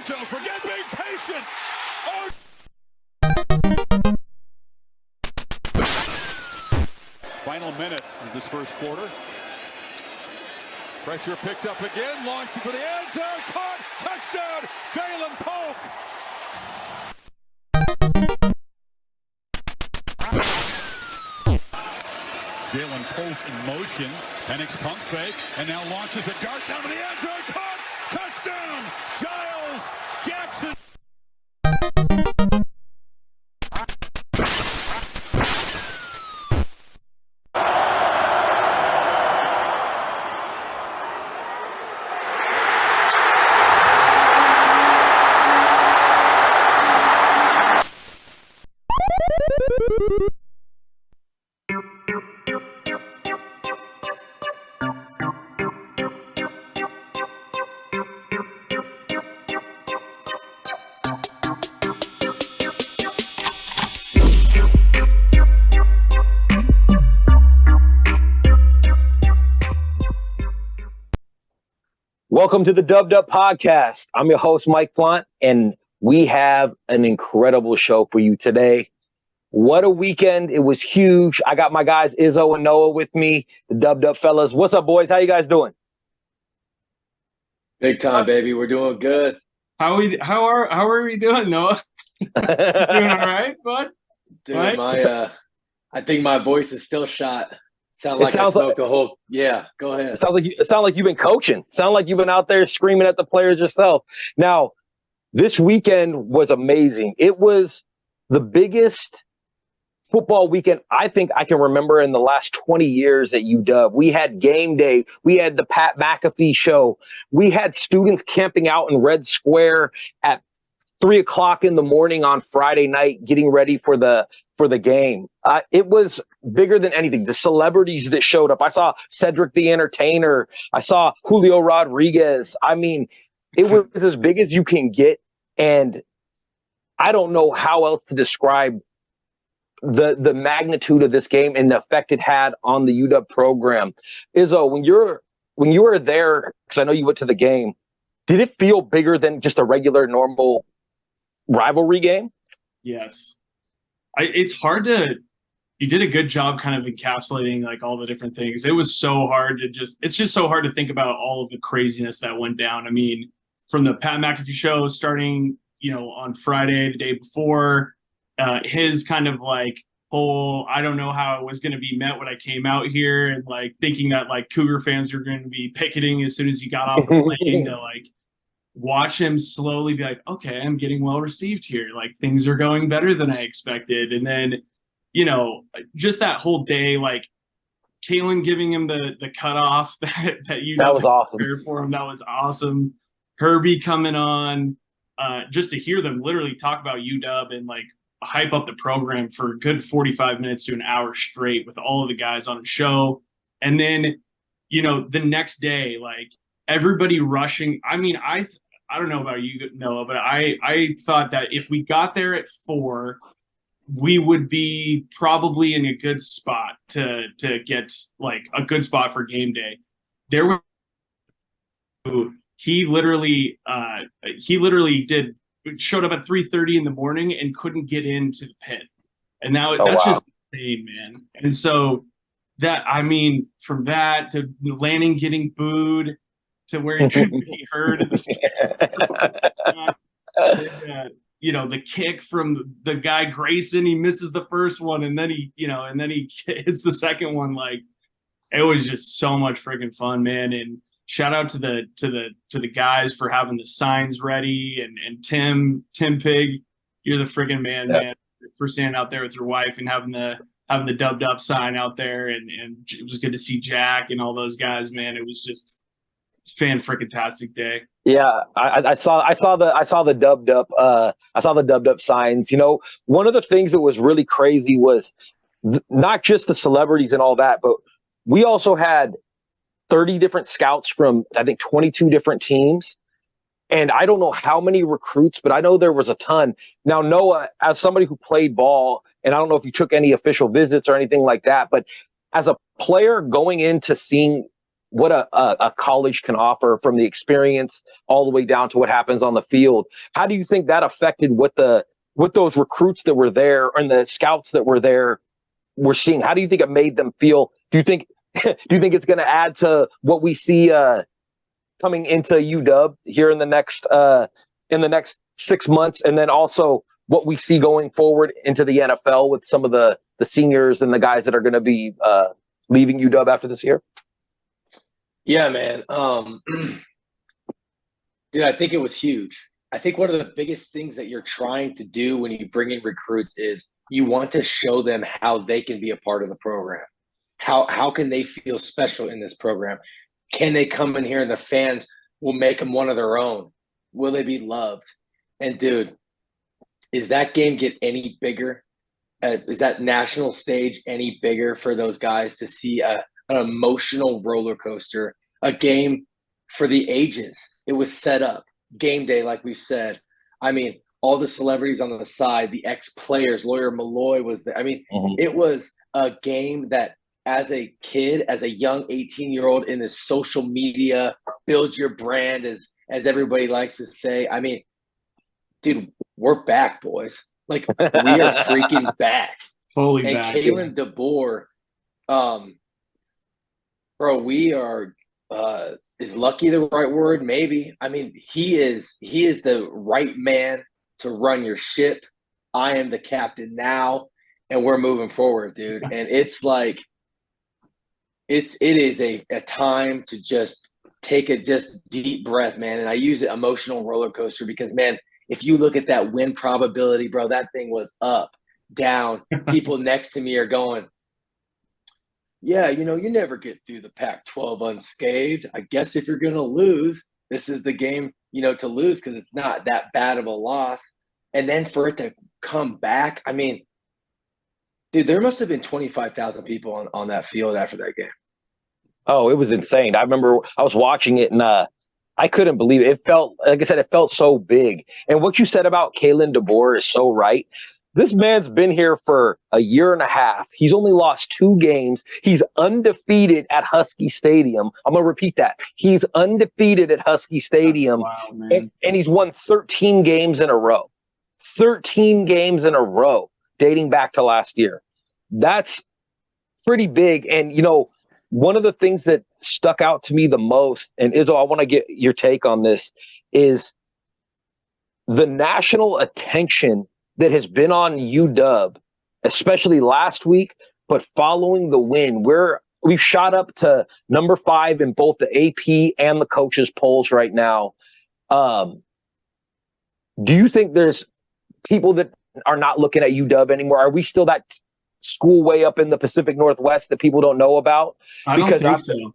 Izzo, forget being patient. Oh. Final minute of this first quarter. Pressure picked up again, launching for the end zone, caught, touchdown, Jalen Polk. Jalen Polk in motion, Penix pump fake, and now launches a dart down to the end zone, caught, touchdown, Giles Jackson. Welcome to the Dubdup podcast. I'm your host, Mike Plant, and we have an incredible show for you today. What a weekend. It was huge. I got my guys Izzo and Noah with me, the Dubdup fellas. What's up, boys? How you guys doing? Big time, baby. We're doing good. How are we doing, Noah? Doing all right, bud? Dude, right? I think my voice is still shot. I smoked a whole. Yeah, go ahead. It sounds like you've been coaching. Sound like you've been out there screaming at the players yourself. Now, this weekend was amazing. It was the biggest football weekend I think I can remember in the last 20 years at UW. We had game day. We had the Pat McAfee show. We had students camping out in Red Square at 3:00 in the morning on Friday night, getting ready for the game. It was bigger than anything. The celebrities that showed up. I saw Cedric the Entertainer. I saw Julio Rodriguez. I mean, it was as big as you can get. And I don't know how else to describe the magnitude of this game and the effect it had on the UW program. Izzo, when you were there, because I know you went to the game, did it feel bigger than just a regular, normal rivalry game? Yes. It's hard to. You did a good job kind of encapsulating like all the different things. It was so hard to it's just so hard to think about all of the craziness that went down. I mean, from the Pat McAfee show starting, on Friday, the day before, his kind of like whole, I don't know how it was going to be met when I came out here, and like thinking that like Cougar fans are going to be picketing as soon as he got off the plane to like watch him slowly be like, okay, I'm getting well received here. Like things are going better than I expected. And then, just that whole day, like Kalen giving him the cutoff that was awesome for him. That was awesome. Herbie coming on, just to hear them literally talk about UW and like hype up the program for a good 45 minutes to an hour straight with all of the guys on the show. And then, the next day, like everybody rushing. I mean, I don't know about you, Noah, but I thought that if we got there at 4, we would be probably in a good spot to get like a good spot for game day. There were he literally showed up at 3:30 in the morning and couldn't get into the pit, and now that's just insane, man. And so that, I mean, from that to Lanning getting booed to where he couldn't be heard in the the kick from the guy Grayson, he misses the first one, and then he hits the second one. Like, it was just so much freaking fun, man. And shout out to the guys for having the signs ready, and Tim Pig, you're the freaking man for standing out there with your wife and having the dubdup sign out there, and it was good to see Jack and all those guys, man. It was just fan-freaking-tastic day. Yeah, I saw the dubdup. I saw the dubdup signs. One of the things that was really crazy was not just the celebrities and all that, but we also had 30 different scouts from, I think, 22 different teams. And I don't know how many recruits, but I know there was a ton. Now, Noah, as somebody who played ball, and I don't know if you took any official visits or anything like that, but as a player going into seeing what a college can offer, from the experience all the way down to what happens on the field. How do you think that affected what those recruits that were there and the scouts that were there were seeing? How do you think it made them feel? Do you think it's going to add to what we see coming into UW here in the next 6 months, and then also what we see going forward into the NFL with some of the seniors and the guys that are going to be leaving UW after this year? Yeah, man. Dude, I think it was huge. I think one of the biggest things that you're trying to do when you bring in recruits is you want to show them how they can be a part of the program. How can they feel special in this program? Can they come in here and the fans will make them one of their own? Will they be loved? And dude, is that game get any bigger? Is that national stage any bigger for those guys to see an emotional roller coaster, a game for the ages? It was set up. Game day, like we've said. I mean, all the celebrities on the side, the ex-players, Lawyer Malloy was there. I mean, It was a game that as a kid, as a young 18-year-old in this social media, build your brand, as everybody likes to say. I mean, dude, we're back, boys. Like, we are freaking back. Fully and back. And Kalen DeBoer, bro, we are is lucky the right word? Maybe. I mean, he is the right man to run your ship. I am the captain now, and we're moving forward, dude. And it's like it is a time to just take a just deep breath, man. And I use it emotional roller coaster because, man, if you look at that win probability, bro, that thing was up, down. People next to me are going, yeah, you never get through the Pac-12 unscathed. I guess if you're going to lose, this is the game, to lose because it's not that bad of a loss. And then for it to come back, I mean, dude, there must have been 25,000 people on that field after that game. Oh, it was insane. I remember I was watching it and I couldn't believe it. It felt, like I said, it felt so big. And what you said about Kalen DeBoer is so right. This man's been here for a year and a half. He's only lost 2 games. He's undefeated at Husky Stadium. I'm going to repeat that. He's undefeated at Husky Stadium. Wow, man. And he's won 13 games in a row. 13 games in a row dating back to last year. That's pretty big. And, one of the things that stuck out to me the most, and Izzo, I want to get your take on this, is the national attention that has been on UW, especially last week, but following the win, we've shot up to number 5 in both the AP and the coaches polls right now. Do you think there's people that are not looking at UW anymore? Are we still that school way up in the Pacific Northwest that people don't know about? I don't think so.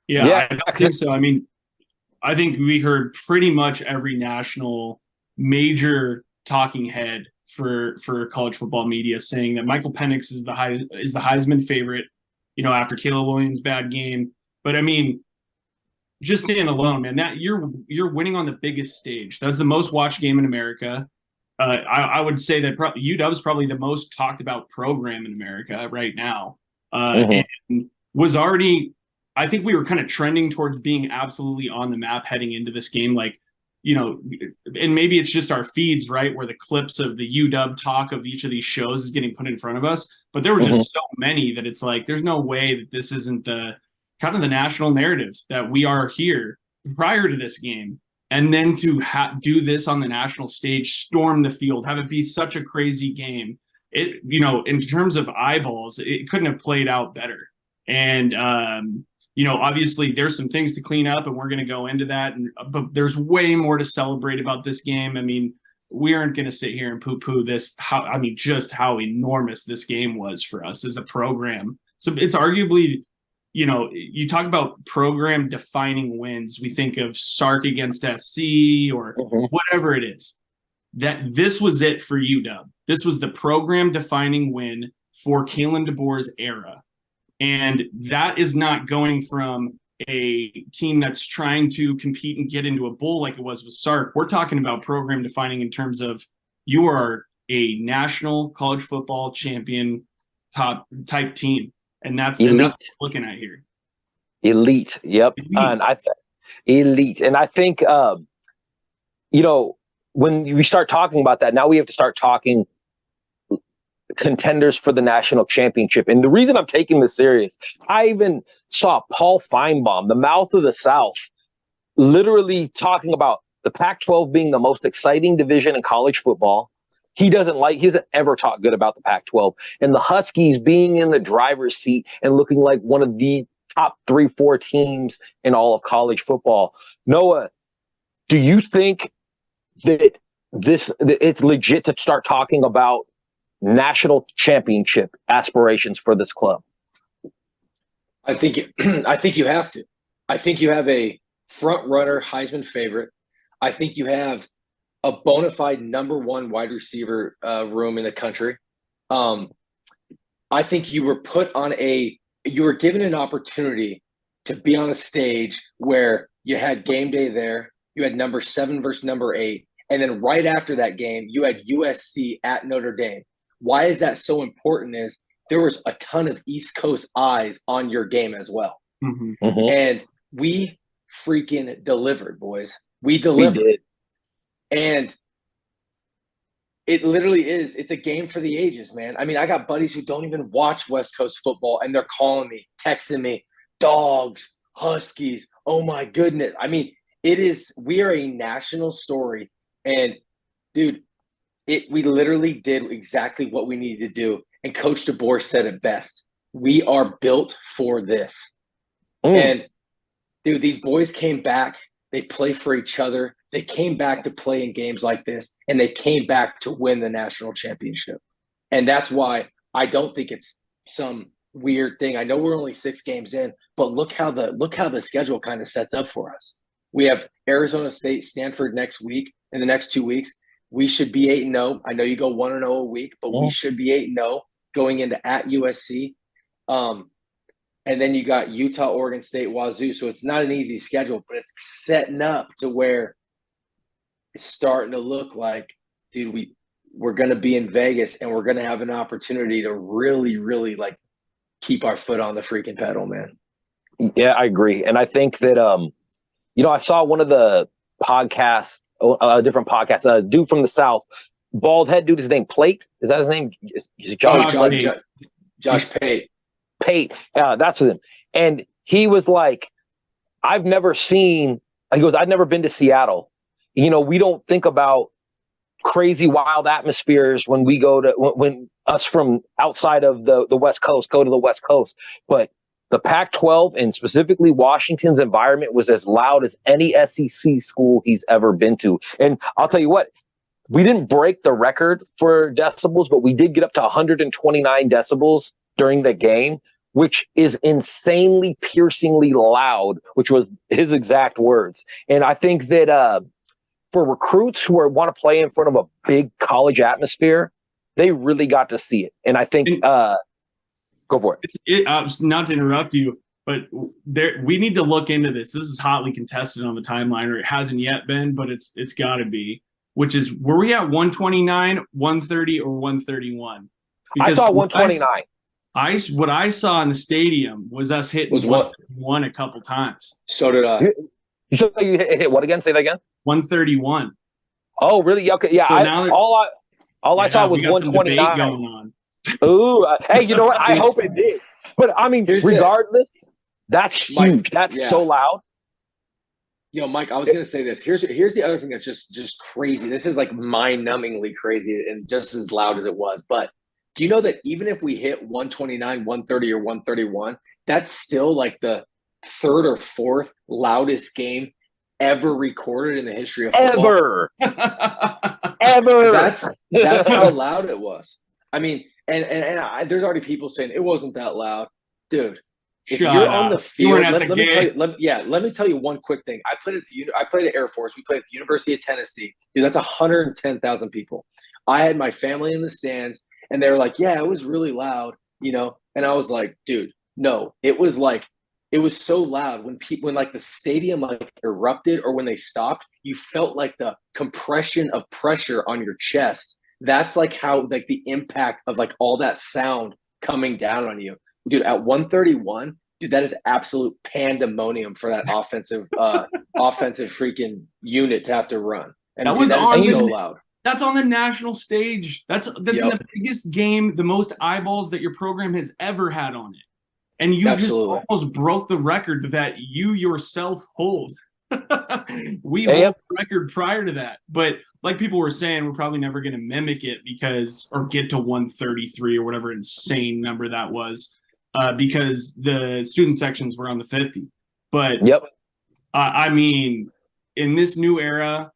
Yeah, I don't think so. I mean, I think we heard pretty much every national major talking head for college football media saying that Michael Penix is the Heisman favorite, after Caleb Williams' bad game. But I mean, just stand alone, man. That you're winning on the biggest stage. That's the most watched game in America. I would say that UW is probably the most talked about program in America right now. And was already, I think we were kind of trending towards being absolutely on the map heading into this game. Like, and maybe it's just our feeds, right, where the clips of the UW talk of each of these shows is getting put in front of us. But there were just so many that it's like, there's no way that this isn't the kind of the national narrative that we are here prior to this game. And then to do this on the national stage, storm the field, have it be such a crazy game. It, in terms of eyeballs, it couldn't have played out better. And, obviously there's some things to clean up and we're going to go into that. But there's way more to celebrate about this game. I mean, we aren't going to sit here and poo-poo this, just how enormous this game was for us as a program. So it's arguably, you talk about program defining wins. We think of Sark against SC or whatever it is. That this was it for UW. This was the program defining win for Kalen DeBoer's era. And that is not going from a team that's trying to compete and get into a bowl like it was with Sark. We're talking about program defining in terms of you are a national college football champion top type team. And that's what we're looking at here. Elite. Yep. Elite. Elite. And I think, when we start talking about that, now we have to start talking contenders for the national championship. And the reason I'm taking this serious, I even saw Paul Feinbaum, the mouth of the South, literally talking about the Pac-12 being the most exciting division in college football. He doesn't ever talk good about the Pac-12, and the Huskies being in the driver's seat and looking like one of the top 3-4 teams in all of college football. Noah, do you think that it's legit to start talking about national championship aspirations for this club? I think you have to. I think you have a front runner Heisman favorite. I think you have a bona fide number one wide receiver room in the country. I think you were given an opportunity to be on a stage where you had game day there. You had number 7 versus number 8. And then right after that game, you had USC at Notre Dame. Why is that so important is there was a ton of East Coast eyes on your game as well. Mm-hmm. Mm-hmm. And we freaking delivered, boys. We delivered. We did. And it literally is. It's a game for the ages, man. I mean, I got buddies who don't even watch West Coast football, and they're calling me, texting me, Dawgs, Huskies. Oh, my goodness. I mean, we are a national story. And, dude, we literally did exactly what we needed to do. And Coach DeBoer said it best. We are built for this. And, dude, these boys came back. They play for each other. They came back to play in games like this, and they came back to win the national championship. And that's why I don't think it's some weird thing. I know we're only 6 games in, but look how the schedule kind of sets up for us. We have Arizona State, Stanford next week. In the next 2 weeks, we should be 8-0. I know you go 1-0 a week, but we should be 8-0 going into at USC. And then you got Utah, Oregon State, Wazoo. So it's not an easy schedule, but it's setting up to where it's starting to look like, dude, we're going to be in Vegas and we're going to have an opportunity to really, really like keep our foot on the freaking pedal, man. Yeah, I agree. And I think that, I saw one of the podcasts, a different podcast, a dude from the South, bald head dude, his name Plate. Is that his name? Is it Josh Pate. Pate, that's him. And he was like, I've never been to Seattle. We don't think about crazy wild atmospheres when we go to, when us from outside of the West Coast go to the West Coast. But the Pac-12 and specifically Washington's environment was as loud as any SEC school he's ever been to. And I'll tell you what, we didn't break the record for decibels, but we did get up to 129 decibels during the game, which is insanely, piercingly loud, which was his exact words. And I think that for recruits who want to play in front of a big college atmosphere, they really got to see it. And I think go for it. Not to interrupt you, but we need to look into this. This is hotly contested on the timeline, or it hasn't yet been, but it's got to be. Which is, were we at 129, 130, or 131? I saw 129. What I saw in the stadium was us hitting 131 a couple times. So did I. You hit what again? Say that again. 131. Oh, really? Okay, yeah. So I saw was 129 going on. Ooh, hey, you know what? I hope it did. But I mean, regardless, that's huge. Mike, that's so loud. Mike, I was gonna say this. Here's the other thing that's just crazy. This is like mind-numbingly crazy and just as loud as it was. But do you know that even if we hit 129, 130, or 131, that's still like the 3rd or 4th loudest game ever recorded in the history of football? Ever. That's how loud it was. I mean, and there's already people saying it wasn't that loud, dude. If you're on the field, let me tell you one quick thing. I played at Air Force. We played at the University of Tennessee. Dude, that's 110,000 people. I had my family in the stands, and they were like, "Yeah, it was really loud," And I was like, "Dude, no, it was so loud when like the stadium like erupted or when they stopped, you felt like the compression of pressure on your chest. That's like how like the impact of like all that sound coming down on you." Dude, at 131, dude, that is absolute pandemonium for that offensive freaking unit to have to run. And That dude, was that on is the so loud. That's on the national stage. That's in Yep. the biggest game, the most eyeballs that your program has ever had on it. And you Absolutely. just almost broke the record that you yourself hold. We hold the record prior to that. But like people were saying, we're probably never going to mimic it or get to 133 or whatever insane number that was, because the student sections were on the 50. But I mean, in this new era,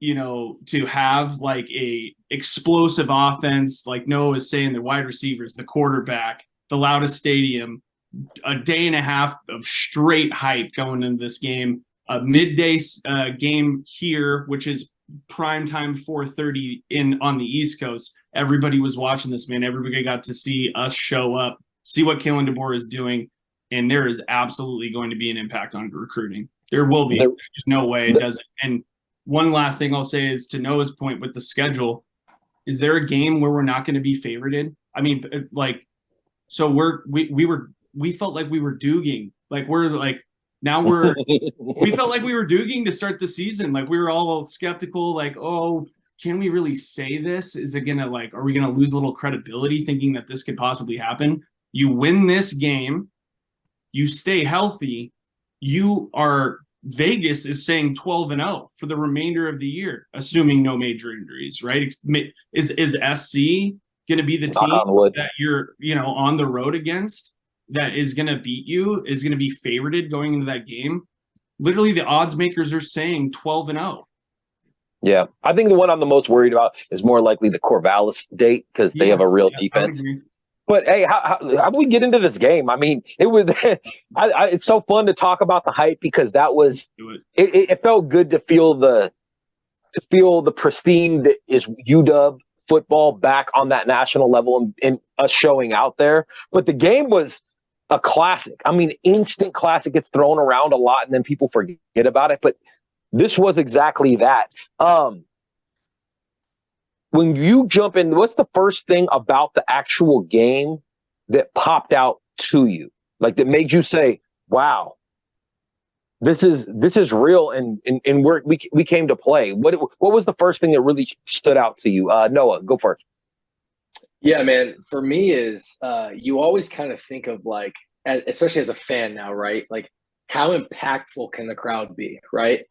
to have like a explosive offense, like Noah is saying, the wide receivers, the quarterback, the loudest stadium, a day and a half of straight hype going into this game, a midday game here, which is prime time 4:30 on the East Coast. Everybody was watching this, man. Everybody got to see us show up, see what Kalen DeBoer is doing, and there is absolutely going to be an impact on recruiting. There will be. There's no way it doesn't. And one last thing I'll say is, to Noah's point with the schedule, is there a game where we're not going to be favorited? I mean, like, so we felt like we were Duging. Like, we felt like we were Duging to start the season. Like, we were all skeptical, like, oh, can we really say this? Is it going to, like, are we going to lose a little credibility thinking that this could possibly happen? You win this game, you stay healthy, Vegas is saying 12-0 for the remainder of the year, assuming no major injuries, right? Is SC going to be the team that you're, on the road against that is going to beat you, is going to be favorited going into that game? Literally, the odds makers are saying 12-0. Yeah, I think the one I'm the most worried about is more likely the Corvallis date, because they have a real defense. But hey, how do we get into this game? I mean, it was it's so fun to talk about the hype, because that was it felt good to feel the pristine that is UW football back on that national level and us showing out there. But the game was a classic. I mean, instant classic. Gets thrown around a lot and then people forget about it. But this was exactly that. When you jump in, what's the first thing about the actual game that popped out to you? Like, that made you say, wow, this is real, and we came to play. What was the first thing that really stood out to you? Noah, go first. Yeah, man. For me is you always kind of think of, like, especially as a fan now, right? Like, how impactful can the crowd be, right?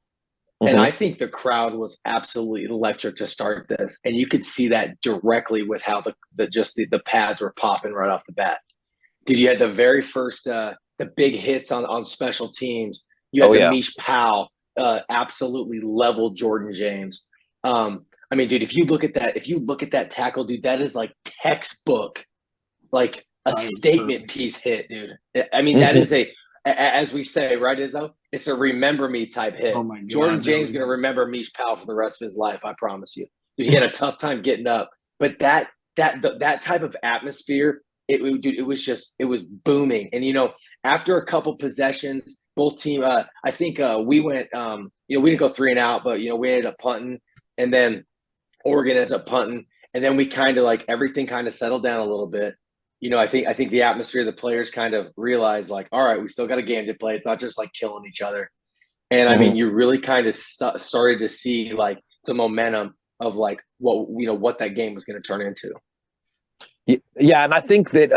And I think the crowd was absolutely electric to start this. And you could see that directly with how the pads were popping right off the bat. Dude, you had the very first the big hits on special teams. You had the Mish Powell absolutely leveled Jordan James. I mean, dude, if you look at that tackle, dude, that is like textbook, like a statement piece hit, dude. I mean, that is as we say, right, Izzo? It's a remember me type hit. Oh my God, Jordan James is going to remember Mish Powell for the rest of his life, I promise you. Dude, he had a tough time getting up. But that type of atmosphere, it was booming. And, after a couple possessions, both team, I think we went, we didn't go 3 and out, but, we ended up punting. And then Oregon ends up punting. And then we kind of, like, everything kind of settled down a little bit. I think the atmosphere, the players kind of realized, like, all right, we still got a game to play. It's not just like killing each other. And I mean, you really kind of started to see, like, the momentum of, like, what that game was going to turn into. Yeah. And I think that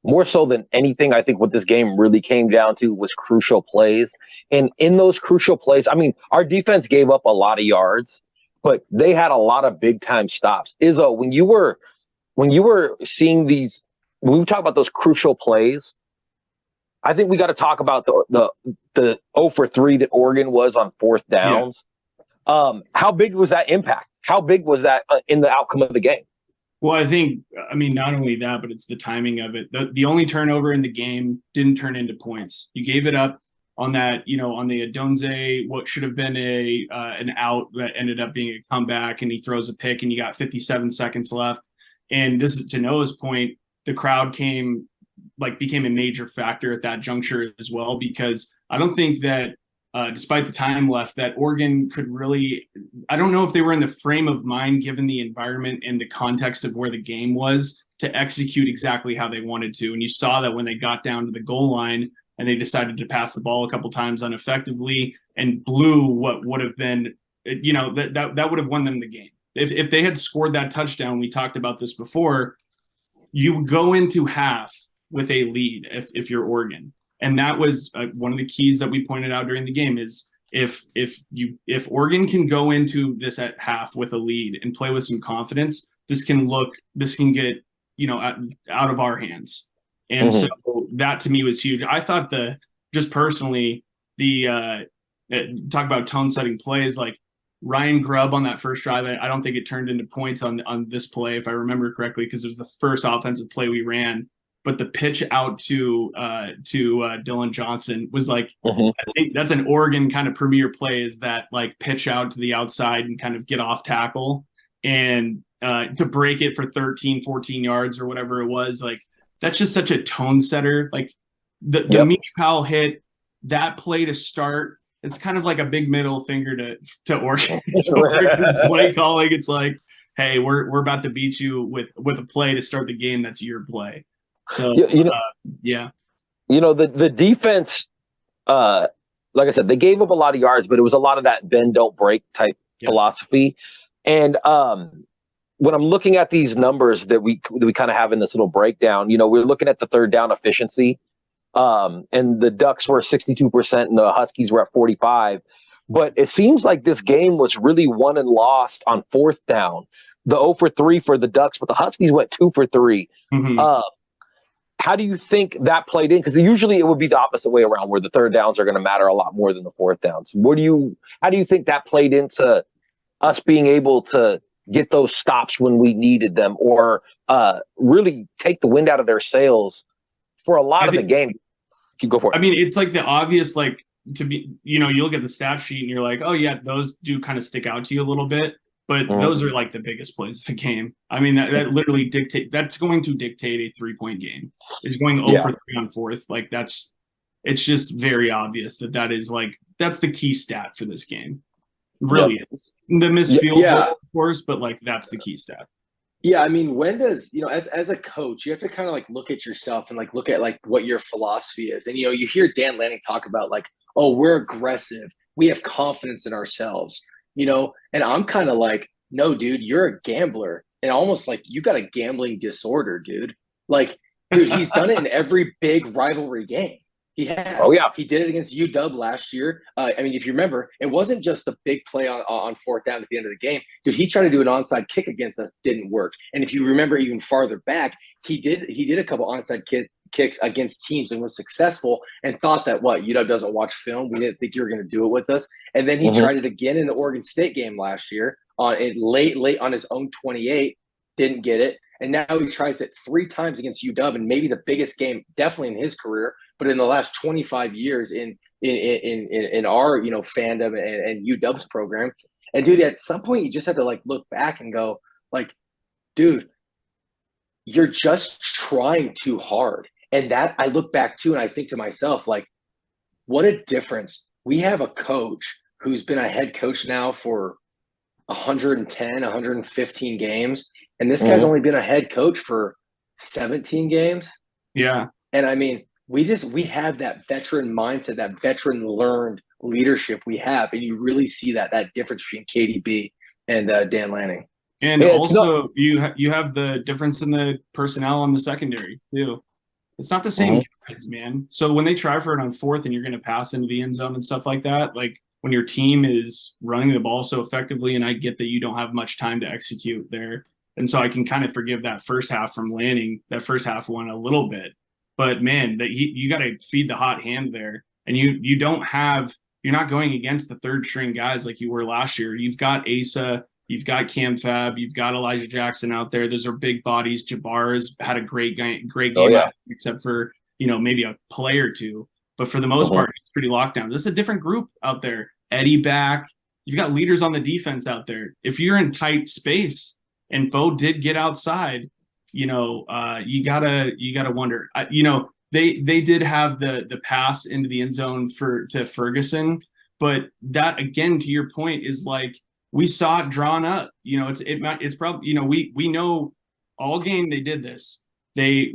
more so than anything, I think what this game really came down to was crucial plays. And in those crucial plays, I mean, our defense gave up a lot of yards, but they had a lot of big time stops. Izzo, when you were seeing these, when we talk about those crucial plays, I think we got to talk about the 0 for 3 that Oregon was on 4th downs. Yeah. How big was that impact? How big was that in the outcome of the game? Well, I mean, not only that, but it's the timing of it. The only turnover in the game didn't turn into points. You gave it up on that, on the Adonze, what should have been an out that ended up being a comeback, and he throws a pick, and you got 57 seconds left. And this is, to Noah's point, the crowd became a major factor at that juncture as well, because I don't think that despite the time left, that Oregon could really, I don't know if they were in the frame of mind, given the environment and the context of where the game was, to execute exactly how they wanted to. And you saw that when they got down to the goal line and they decided to pass the ball a couple times ineffectively and blew what would have been, that would have won them the game. If they had scored that touchdown, we talked about this before, you go into half with a lead if you're Oregon. And that was one of the keys that we pointed out during the game is if Oregon can go into this at half with a lead and play with some confidence, this can get, out of our hands. And so that to me was huge. I thought just personally, talk about tone setting plays, like Ryan Grubb on that first drive, I don't think it turned into points on this play, if I remember correctly, because it was the first offensive play we ran. But the pitch out to Dylan Johnson was like, I think that's an Oregon kind of premier play, is that like pitch out to the outside and kind of get off tackle and to break it for 13, 14 yards or whatever it was. Like, that's just such a tone setter. Like the Meach Powell hit, that play to start, it's kind of like a big middle finger to Oregon. Play calling. It's like, hey, we're about to beat you with a play to start the game. That's your play. So the defense, like I said, they gave up a lot of yards, but it was a lot of that bend don't break type philosophy. And when I'm looking at these numbers that we kind of have in this little breakdown, we're looking at the third down efficiency, and the Ducks were 62% and the Huskies were at 45%. But it seems like this game was really won and lost on fourth down. The 0 for 3 for the Ducks, but the Huskies went 2 for 3. How do you think that played in? Because usually it would be the opposite way around, where the third downs are going to matter a lot more than the fourth downs. How do you think that played into us being able to get those stops when we needed them, or really take the wind out of their sails for a lot of the game? You go for it. I mean, it's like the obvious, like, to be, you look at the stat sheet and you're like, oh yeah, those do kind of stick out to you a little bit. But those are like the biggest plays of the game. I mean, that literally that's going to dictate a 3-point game. Is going 0 for 3 on fourth. Like, it's just very obvious that's the key stat for this game. Really is. The missed field goal, of course, but like that's the key stat. Yeah, I mean, when does, as a coach, you have to kind of like look at yourself and like look at like what your philosophy is. And, you hear Dan Lanning talk about like, oh, we're aggressive. We have confidence in ourselves. And I'm kind of like, no, dude, you're a gambler. And almost like you got a gambling disorder, dude. Like, dude, he's done it in every big rivalry game. He has. Oh, yeah. He did it against UW last year. I mean, if you remember, it wasn't just the big play on fourth down at the end of the game. Dude, he tried to do an onside kick against us, didn't work. And if you remember even farther back, he did a couple onside kicks against teams and was successful, and thought that UW doesn't watch film. We didn't think you were going to do it with us. And then he tried it again in the Oregon State game last year on it late on his own 28, didn't get it. And now he tries it 3 times against UW, and maybe the biggest game definitely in his career, but in the last 25 years in our fandom and UW's program. And dude, at some point you just have to like look back and go like, dude, you're just trying too hard. And that I look back to and I think to myself, like, what a difference. We have a coach who's been a head coach now for 110, 115 games. And this guy's only been a head coach for 17 games. Yeah. And I mean, we have that veteran mindset, that veteran learned leadership we have. And you really see that difference between KDB and Dan Lanning. And also you have the difference in the personnel on the secondary too. It's not the same guys, man. So when they try for it on fourth and you're going to pass into the end zone and stuff like that, like when your team is running the ball so effectively, and I get that you don't have much time to execute there. And so I can kind of forgive that first half from Lanning, that first half one a little bit. But man, you got to feed the hot hand there. And you're not going against the third string guys like you were last year. You've got Asa, you've got Cam Fab, you've got Elijah Jackson out there. Those are big bodies. Jabbar has had a great game, except for, maybe a play or two. But for the most part, it's pretty locked down. This is a different group out there. Eddie back. You've got leaders on the defense out there. If you're in tight space, and Bo did get outside, you gotta wonder. They did have the pass into the end zone to Ferguson, but that, again, to your point, is like we saw it drawn up. It's probably we know all game they did this. They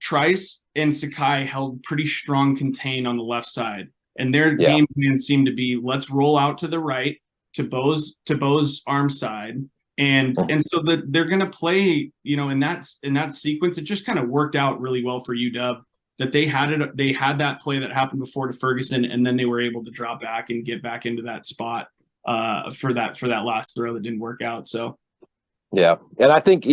Trice and Sakai held pretty strong contain on the left side, and their game plan seemed to be, let's roll out to the right to Bo's arm side, and so that they're going to play, in that sequence. It just kind of worked out really well for UW that they had that play that happened before to Ferguson, and then they were able to drop back and get back into that spot for that last throw that didn't work out. So yeah, and I think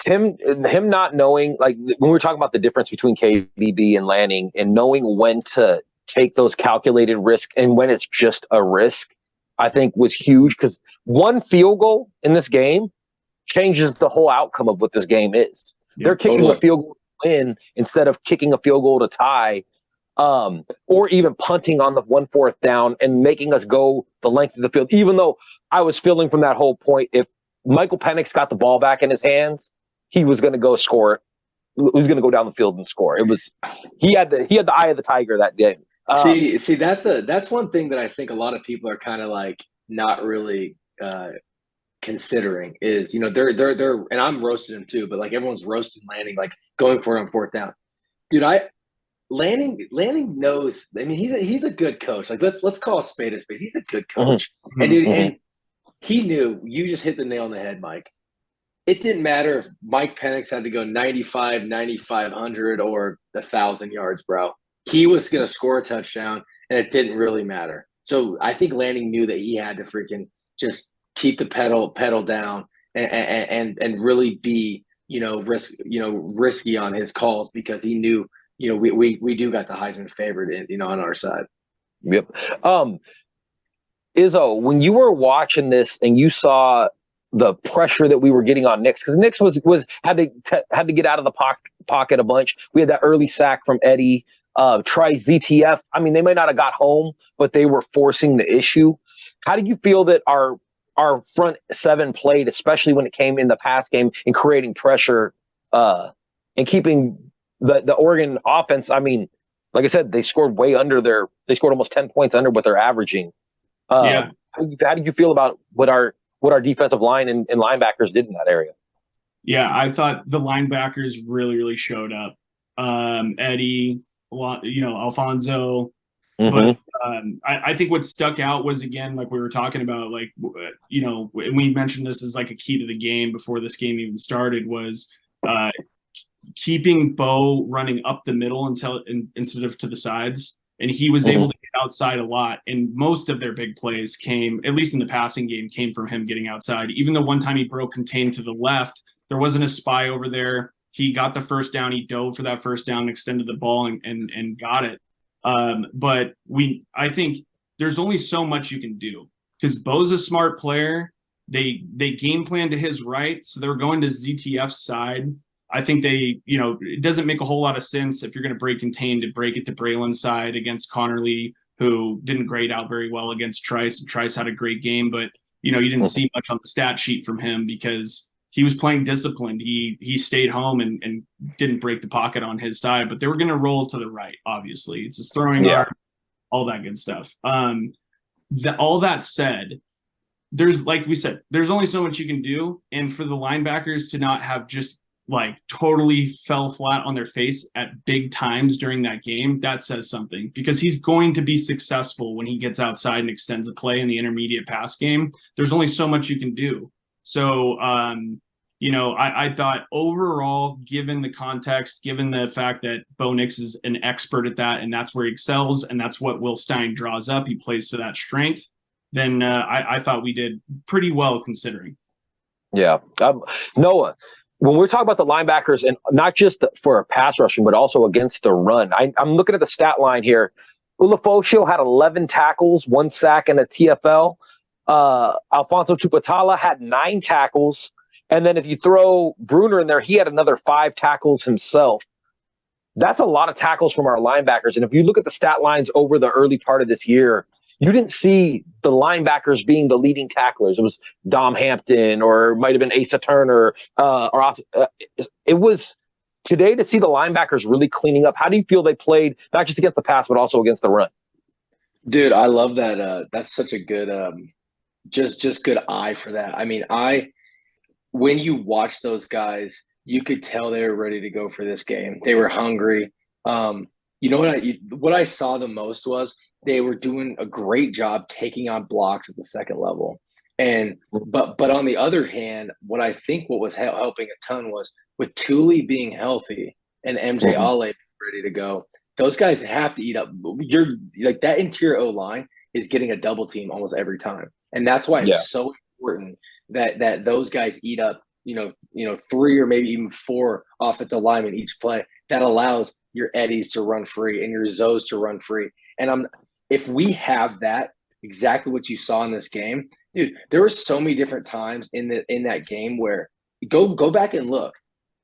him not knowing, like when we were talking about the difference between KBB and Lanning, and knowing when to take those calculated risks and when it's just a risk, I think was huge, because one field goal in this game changes the whole outcome of what this game is. Yeah, they're kicking a field goal to win instead of kicking a field goal to tie, or even punting on the 1/4 down and making us go the length of the field. Even though I was feeling from that whole point, if Michael Penix got the ball back in his hands, he was going to go score it. He was going to go down the field and score. He had the eye of the tiger that game. See, that's one thing that I think a lot of people are kind of like not really considering is, they're and I'm roasting him too, but like everyone's roasting Lanning, like going for it on 4th down. Dude, Lanning knows. I mean, he's a good coach. Like let's call a spade a spade. He's a good coach, and dude, and he knew. You just hit the nail on the head, Mike. It didn't matter if Mike Penix had to go 95, 9,500, or 1,000 yards, bro. He was going to score a touchdown, and it didn't really matter. So I think Lanning knew that he had to freaking just keep the pedal down and really be, risky on his calls, because he knew, we do got the Heisman favorite on our side. Yep. Izzo, when you were watching this and you saw the pressure that we were getting on Nix, because Nix had to get out of the pocket a bunch. We had that early sack from Eddie. Try ZTF. I mean, they might not have got home, but they were forcing the issue. How do you feel that our front seven played, especially when it came in the pass game, in creating pressure and keeping the Oregon offense? I mean, like I said, they scored almost 10 points under what they're averaging. How did you feel about what our defensive line and linebackers did in that area? Yeah, I thought the linebackers really, really showed up. Eddie, Alfonso. But I think what stuck out was, again, like we were talking about, like, we mentioned this as like a key to the game before this game even started, was keeping Bo running up the middle instead of to the sides. And he was able to get outside a lot. And most of their big plays came, at least in the passing game, came from him getting outside. Even though one time he broke contain to the left, there wasn't a spy over there. He got the first down. He dove for that first down, extended the ball, and got it. But I think there's only so much you can do, because Bo's a smart player. They game plan to his right, so they were going to ZTF's side. I think it doesn't make a whole lot of sense if you're going to break contain to break it to Braylon's side against Connerly, who didn't grade out very well against Trice. Trice had a great game, but you didn't see much on the stat sheet from him because he was playing disciplined. He stayed home and didn't break the pocket on his side, but they were going to roll to the right. Obviously, it's his throwing arm, all that good stuff. All that said, like we said, there's only so much you can do, and for the linebackers to not have just like totally fell flat on their face at big times during that game, that says something, because he's going to be successful when he gets outside and extends a play in the intermediate pass game. There's only so much you can do. So, I thought overall, given the context, given the fact that Bo Nix is an expert at that, and that's where he excels, and that's what Will Stein draws up, he plays to that strength, then I thought we did pretty well considering. Yeah. Noah, when we're talking about the linebackers, and not just for pass rushing, but also against the run, I'm looking at the stat line here. Uwafotio had 11 tackles, 1 sack, and a TFL. Alfonso Tupatala had 9 tackles. And then if you throw Bruner in there, he had another 5 tackles himself. That's a lot of tackles from our linebackers. And if you look at the stat lines over the early part of this year, you didn't see the linebackers being the leading tacklers. It was Dom Hampton, or it might have been Asa Turner. It was today to see the linebackers really cleaning up. How do you feel they played, not just against the pass, but also against the run? Dude, I love that. That's such a good, just good eye for that. I mean, when you watch those guys, you could tell they were ready to go for this game. They were hungry. You know what I saw the most was they were doing a great job taking on blocks at the second level. And but on the other hand, what was helping a ton was with Thule being healthy and MJ Ale ready to go. Those guys have to eat up. You're like that interior O line is getting a double team almost every time, and that's why it's so important that those guys eat up. You know, 3 or maybe even 4 offensive linemen each play. That allows your Eddies to run free and your Zoes to run free. And if we have that, exactly what you saw in this game, dude, there were so many different times in that game where go back and look.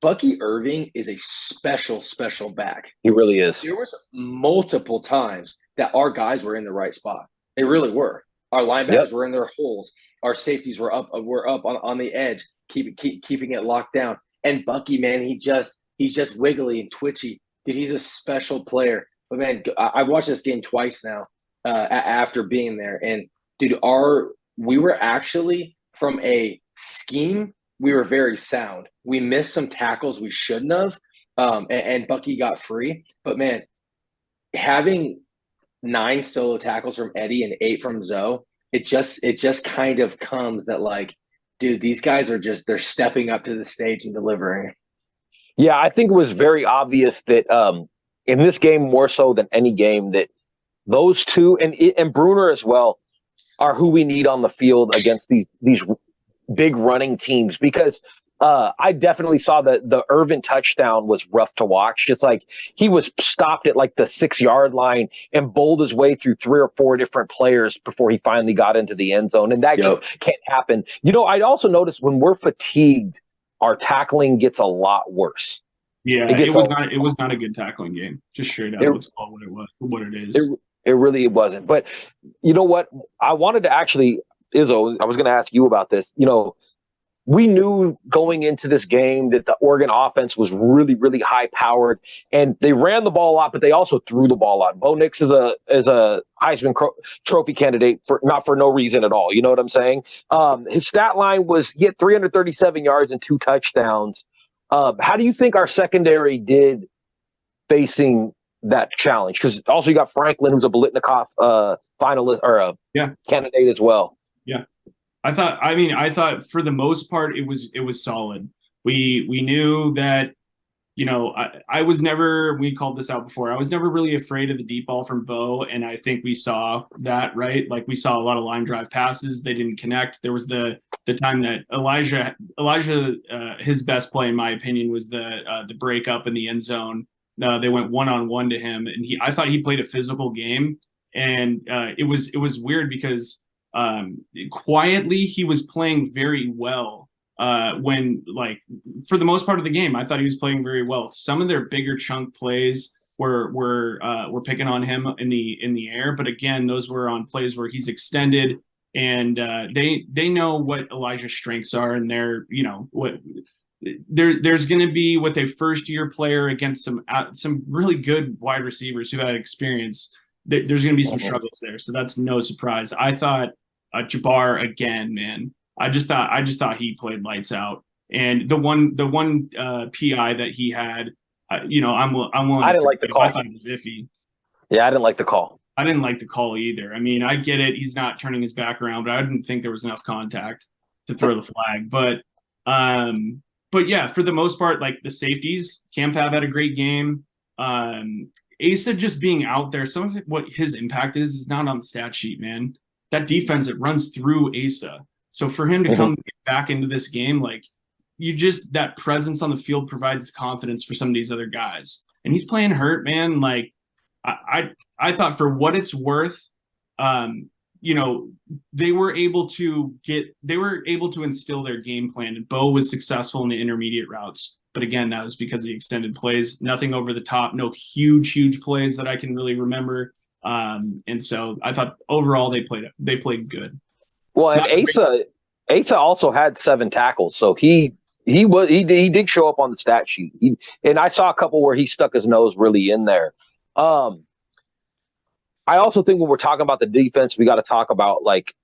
Bucky Irving is a special back. He really is. There was multiple times that our guys were in the right spot. They really were. Our linebackers were in their holes. Our safeties were up on the edge, keeping it locked down. And Bucky, man, he's just wiggly and twitchy. Dude, he's a special player. But man, I watched this game twice now after being there. And dude, we were actually from a scheme, we were very sound. We missed some tackles we shouldn't have, and Bucky got free. But man, having 9 solo tackles from Eddie and 8 from Zoe, it just kind of comes that like, dude, these guys are they're stepping up to the stage and delivering. Yeah, I think it was very obvious that in this game more so than any game that those two and Bruner as well are who we need on the field against these big running teams, because I definitely saw the Irvin touchdown was rough to watch. Just like he was stopped at like the 6-yard line and bowled his way through 3 or 4 different players before he finally got into the end zone. And that just can't happen. You know, I'd also noticed when we're fatigued, our tackling gets a lot worse. Yeah, it was not a good tackling game. Just straight up, let's call it what it is. It really wasn't. But you know what? I wanted to actually, Izzo, I was going to ask you about this. You know, we knew going into this game that the Oregon offense was really, really high powered, and they ran the ball a lot, but they also threw the ball a lot. Bo Nix is a Heisman Trophy candidate not for no reason at all. You know what I'm saying? His stat line was he had 337 yards and 2 touchdowns. How do you think our secondary did facing that challenge? Because also you got Franklin, who's a Biletnikoff finalist or a candidate as well. Yeah. I thought for the most part it was solid. We knew that, you know, I was never, we called this out before, I was never really afraid of the deep ball from Bo, and I think we saw that, right? Like we saw a lot of line drive passes, they didn't connect. There was the time that Elijah his best play in my opinion was the break up in the end zone. They went 1-on-1 to him, and I thought he played a physical game, and it was weird because quietly he was playing very well when, like, for the most part of the game I thought he was playing very well. Some of their bigger chunk plays were picking on him in the air, but again, those were on plays where he's extended, and they know what Elijah's strengths are, and they're, you know, what there's going to be with a first year player against some really good wide receivers who had experience. There's going to be some struggles there, so that's no surprise. I thought Jabbar again, man. I just thought he played lights out. And the one PI that he had, you know, I'm willing. I didn't like the call. I thought it was iffy. Yeah, I didn't like the call. I didn't like the call either. I mean, I get it. He's not turning his back around, but I didn't think there was enough contact to throw the flag. But yeah, for the most part, like the safeties, Cam Fab had a great game. Asa just being out there, some of it, what his impact is not on the stat sheet, man. That defense, it runs through Asa. So for him to come back into this game, like, that presence on the field provides confidence for some of these other guys. And he's playing hurt, man. Like, I thought for what it's worth, you know, they were able to instill their game plan, and Bo was successful in the intermediate routes. But again, that was because of the extended plays, nothing over the top, no huge plays that I can really remember. And so I thought overall they played good. Well, and Asa also had 7 tackles, so he did show up on the stat sheet. And I saw a couple where he stuck his nose really in there. I also think when we're talking about the defense, we got to talk about, like,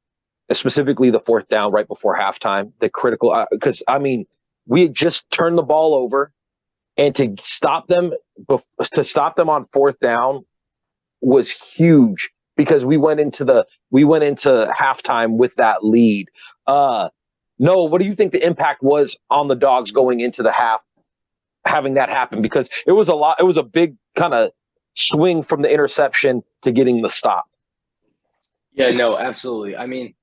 specifically the fourth down right before halftime, the critical, because we had just turned the ball over, and to stop them on fourth down was huge because we went into halftime with that lead. Noah, what do you think the impact was on the Dawgs going into the half, having that happen? Because it was a big kind of swing from the interception to getting the stop. Yeah, no, absolutely. I mean,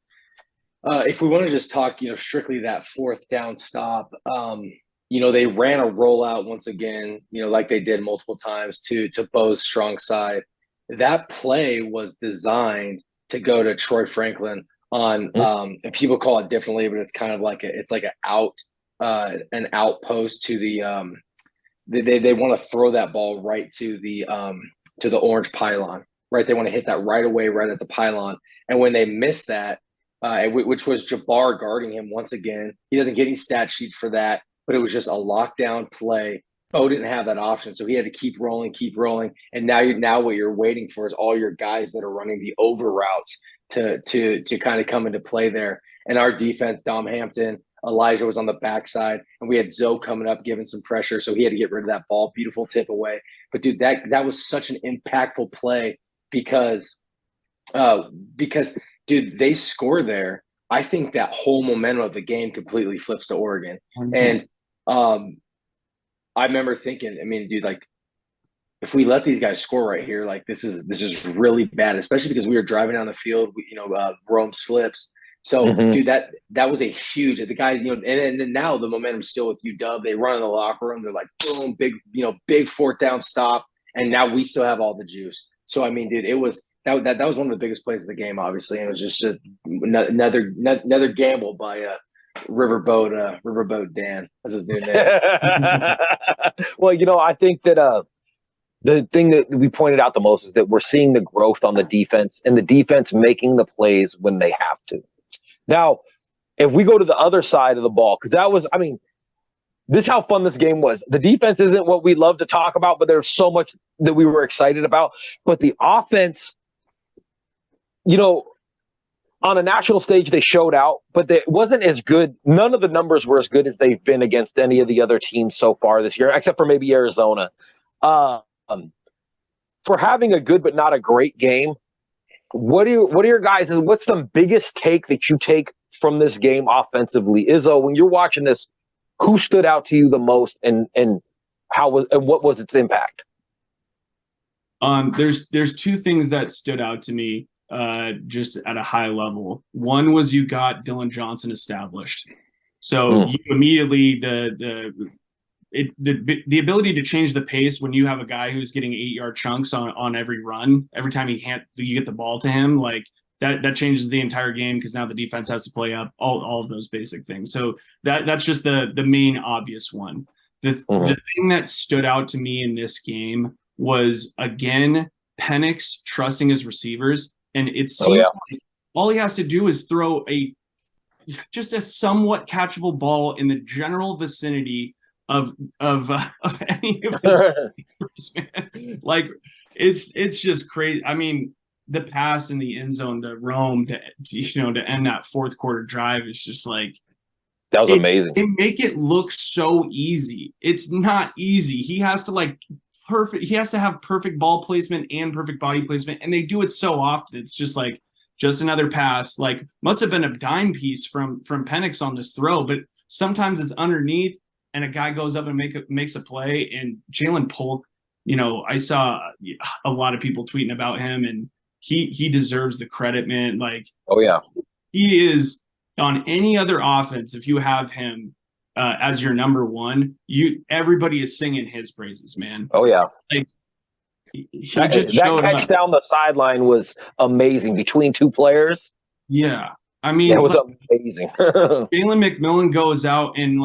if we want to just talk, strictly that fourth down stop, they ran a rollout once again, like they did multiple times to Bo's strong side. That play was designed to go to Troy Franklin on, and people call it differently, but it's kind of like an outpost to the, they want to throw that ball right to the orange pylon, right? They want to hit that right away, right at the pylon. And when they miss that, which was Jabbar guarding him once again, he doesn't get any stat sheet for that, but it was just a lockdown play. Bo didn't have that option, so he had to keep rolling. And now what you're waiting for is all your guys that are running the over routes to kind of come into play there. And our defense, Dom Hampton, Elijah was on the backside, and we had Izzo coming up giving some pressure, so he had to get rid of that ball. Beautiful tip away. But dude, that was such an impactful play because dude, they score there. I think that whole momentum of the game completely flips to Oregon. And I remember thinking, dude, like, if we let these guys score right here, like, this is really bad, especially because we were driving down the field, Rome slips. So, dude, that was a huge, the guys, and then now the momentum's still with UW. They run in the locker room. They're like, boom, big fourth down stop. And now we still have all the juice. So, dude, it was, that was one of the biggest plays of the game, obviously. And it was just another gamble by Riverboat Dan. That's his new name. Well, I think that the thing that we pointed out the most is that we're seeing the growth on the defense and the defense making the plays when they have to. Now, if we go to the other side of the ball, because that was, this is how fun this game was. The defense isn't what we love to talk about, but there's so much that we were excited about. But the offense, on a national stage, they showed out, but it wasn't as good. None of the numbers were as good as they've been against any of the other teams so far this year, except for maybe Arizona. For having a good but not a great game, what are your guys? What's the biggest take that you take from this game offensively? Izzo, when you're watching this, who stood out to you the most, and what was its impact? There's two things that stood out to me. Just at a high level. One was you got Dylan Johnson established. So you immediately the ability to change the pace when you have a guy who's getting 8-yard chunks on every run, every time you get the ball to him, like that changes the entire game because now the defense has to play up all of those basic things. So that's just the main obvious one. The thing that stood out to me in this game was, again, Penix trusting his receivers. And it seems like all he has to do is throw just a somewhat catchable ball in the general vicinity of any of his receivers, man. Like, it's just crazy. The pass in the end zone to Rome to end that fourth quarter drive is just like, that was amazing. They make it look so easy. It's not easy. He has to he has to have perfect ball placement and perfect body placement, and they do it so often. It's just like, just another pass. Like, must have been a dime piece from Penix on this throw, but sometimes it's underneath and a guy goes up and makes a play. And Jalen Polk, I saw a lot of people tweeting about him, and he deserves the credit, man. Like, he is on any other offense. If you have him as your number one, everybody is singing his praises, man. Like, that catch down the sideline was amazing between two players. Yeah, it was amazing. Jalen McMillan goes out, and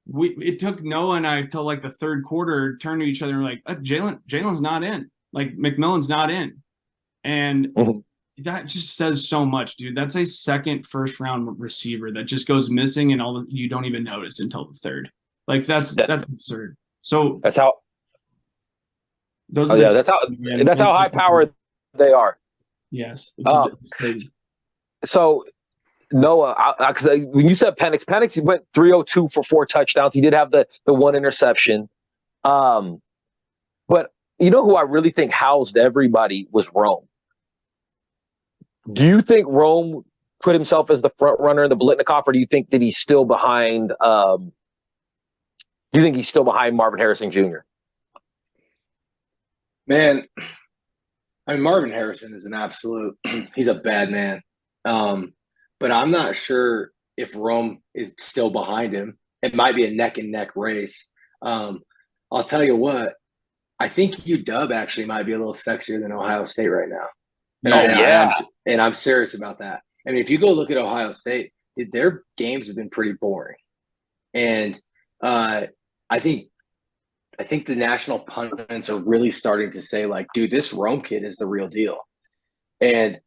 it took Noah and I till the third quarter turn to each other and we're like, Jalen's not in. Like, McMillan's not in, and that just says so much, dude. That's a second first-round receiver that just goes missing, and you don't even notice until the third. Like, that's absurd. So that's how. That's how high-powered they are. Yes. So Noah, because when you said Penix went 302 for 4 touchdowns. He did have the one interception. But you know who I really think housed everybody was Rome. Do you think Rome put himself as the front runner in the Biletnikoff, or do you think that he's still behind? Do you think he's still behind Marvin Harrison Jr.? Man, I mean, Marvin Harrison is an absolute – he's a bad man. But I'm not sure if Rome is still behind him. It might be a neck-and-neck race. I'll tell you what, I think UW actually might be a little sexier than Ohio State right now. And I'm serious about that. I mean, if you go look at Ohio State, their games have been pretty boring. And I think the national pundits are really starting to say, like, dude, this Rome kid is the real deal. And,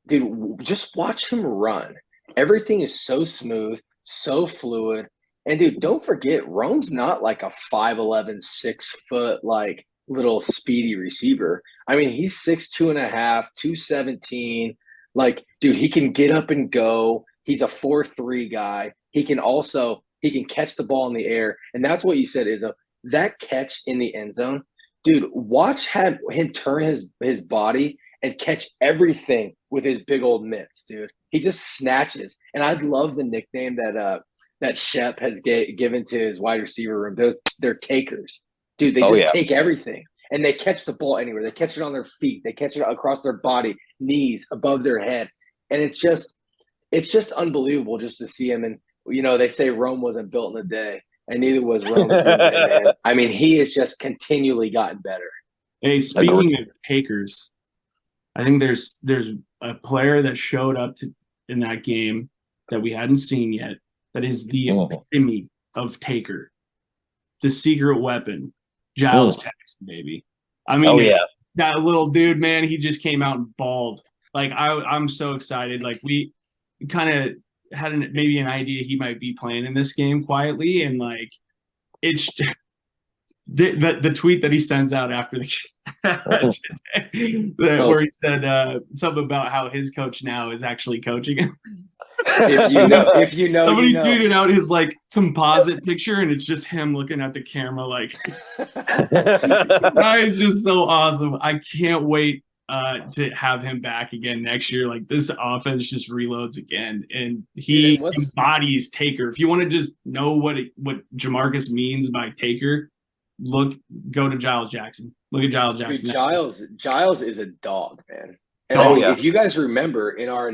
dude, just watch him run. Everything is so smooth, so fluid. And, dude, don't forget, Rome's not like a 5'11", 6-foot, like, little speedy receiver. I mean, he's 6'2.5", 217. Like, dude, he can get up and go. He's a 4-3 guy. He can catch the ball in the air. And that's what you said, is that catch in the end zone. Dude, watch him turn his body and catch everything with his big old mitts, dude. He just snatches. And I love the nickname that Shep has given to his wide receiver room. They're takers. Dude, they just take everything. And they catch the ball anywhere. They catch it on their feet. They catch it across their body, knees, above their head. And it's just unbelievable just to see him. And, you know, they say Rome wasn't built in a day. And neither was Rome in a day, man. I mean, he has just continually gotten better. Hey, speaking of takers, I think there's a player that showed up in that game that we hadn't seen yet that is the epitome of taker. The secret weapon, Giles Jackson, baby. I mean, that little dude, man, he just came out and balled. Like, I'm so excited. Like, we kind of had maybe an idea he might be playing in this game quietly, and like it's the tweet that he sends out after the game where he said something about how his coach now is actually coaching him. If you know, somebody you know. tweeted out his like composite picture, and it's just him looking at the camera like that is just so awesome. I can't wait to have him back again next year. Like, this offense just reloads again, and he embodies taker. If you want to just know what Jamarcus means by taker, go to Giles Jackson. Look at Giles Jackson. Dude, Giles is a dog, man. And if you guys remember in our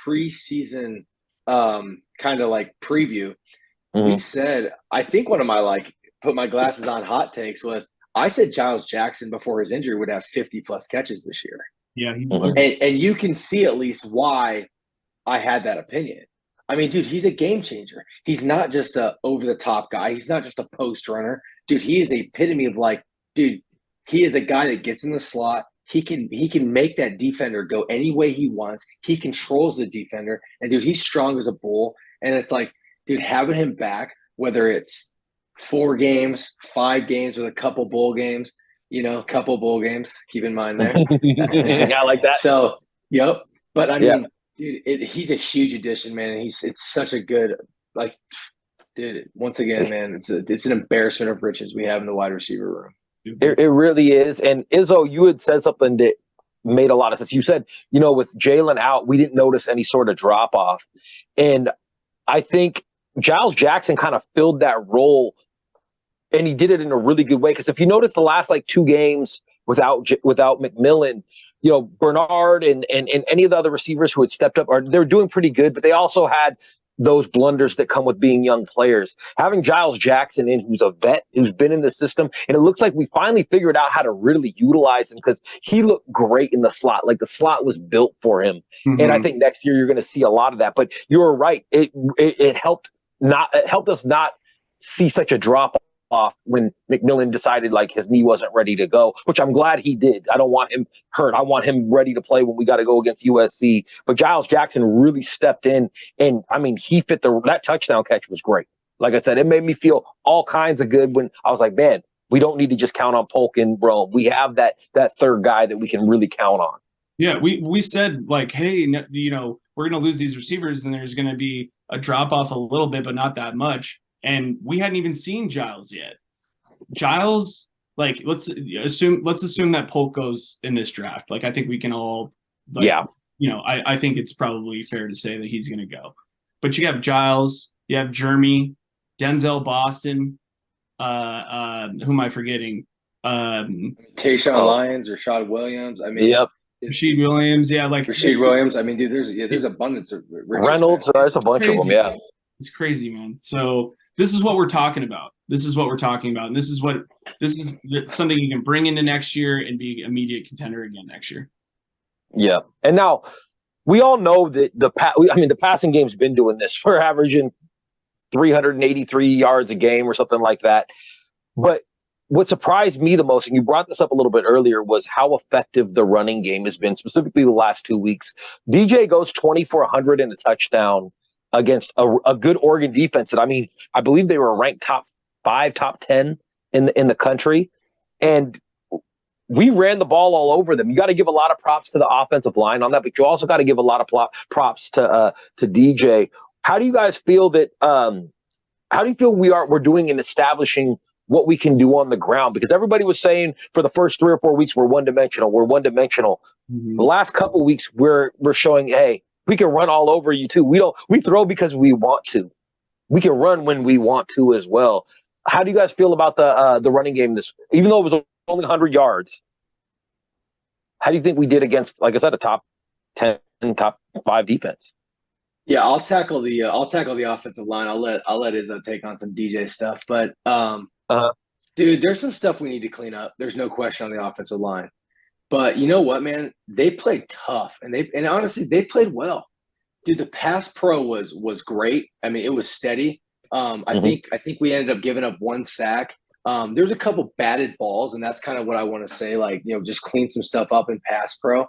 preseason kind of like preview, we said, I think one of my like put my glasses on hot takes was, I said Giles Jackson before his injury would have 50+ catches this year. Yeah, he and you can see at least why I had that opinion. I mean, dude, he's a game changer. He's not just a over-the-top guy. He's not just a post runner. Dude, he is a epitome of like, dude, he is a guy that gets in the slot. He can make that defender go any way he wants. He controls the defender. And, dude, he's strong as a bull. And it's like, dude, having him back, whether it's 4 games, 5 games, with a couple bowl games, couple bowl games, keep in mind there. Yeah, I like that. So, yep. But I mean, dude, he's a huge addition, man. And it's such a good, like, dude, once again, man, it's an embarrassment of riches we have in the wide receiver room. It really is. And Izzo, you had said something that made a lot of sense. You said, with Jalen out, we didn't notice any sort of drop off. And I think Giles Jackson kind of filled that role, and he did it in a really good way. Because if you notice the last like 2 games without McMillan, Bernard and any of the other receivers who had stepped up, they're doing pretty good, but they also had those blunders that come with being young players. Having Giles Jackson in, who's a vet, who's been in the system, and it looks like we finally figured out how to really utilize him, because he looked great in the slot. Like, the slot was built for him. And I think next year you're going to see a lot of that. But you're right. It helped us not see such a drop off when McMillan decided like his knee wasn't ready to go, which I'm glad he did. I don't want him hurt. I want him ready to play when we got to go against USC. But Giles Jackson really stepped in, and I mean, he fit that touchdown catch was great. Like I said, it made me feel all kinds of good when I was like, man, we don't need to just count on Polk and Rome. We have that third guy that we can really count on. Yeah, we said like, hey, we're going to lose these receivers, and there's going to be a drop off a little bit, but not that much. And we hadn't even seen Giles yet. Giles, like, let's assume that Polk goes in this draft. Like, I think we can all, like, Yeah. I think it's probably fair to say that he's going to go. But you have Giles, you have Jeremy, Denzel Boston. Who am I forgetting? Tayshawn Lyons, Rashad Williams. I mean, Yep. Rasheed Williams, yeah, like Rasheed Williams. I mean, dude, there's abundance of riches, Reynolds. There's a bunch of them. Yeah, it's crazy, man. So this is what we're talking about. And this is something you can bring into next year and be immediate contender again next year. Yeah, and now we all know that the passing game's been doing this. We're averaging 383 yards a game or something like that. But what surprised me the most, and you brought this up a little bit earlier, was how effective the running game has been, specifically the last 2 weeks. DJ goes 20 for 100 and a touchdown against a good Oregon defense. And I believe they were ranked top 5, top 10 in the country. And we ran the ball all over them. You got to give a lot of props to the offensive line on that, but you also got to give a lot of props to DJ. How do you guys feel that? How do you feel we're doing in establishing what we can do on the ground? Because everybody was saying for the first 3 or 4 weeks we're one dimensional. Mm-hmm. The last couple of weeks we're showing, hey, we can run all over you too. We throw because we want to. We can run when we want to as well. How do you guys feel about the running game even though it was only 100 yards? How do you think we did against, like I said, a top 10, top 5 defense? Yeah, I'll tackle the offensive line. I'll let Izzo take on some DJ stuff. But dude, there's some stuff we need to clean up. There's no question on the offensive line. But you know what, man? They played tough, and honestly, they played well. Dude, the pass pro was great. I mean, it was steady. I think we ended up giving up 1 sack. There's a couple batted balls, and that's kind of what I want to say. Like, just clean some stuff up in pass pro.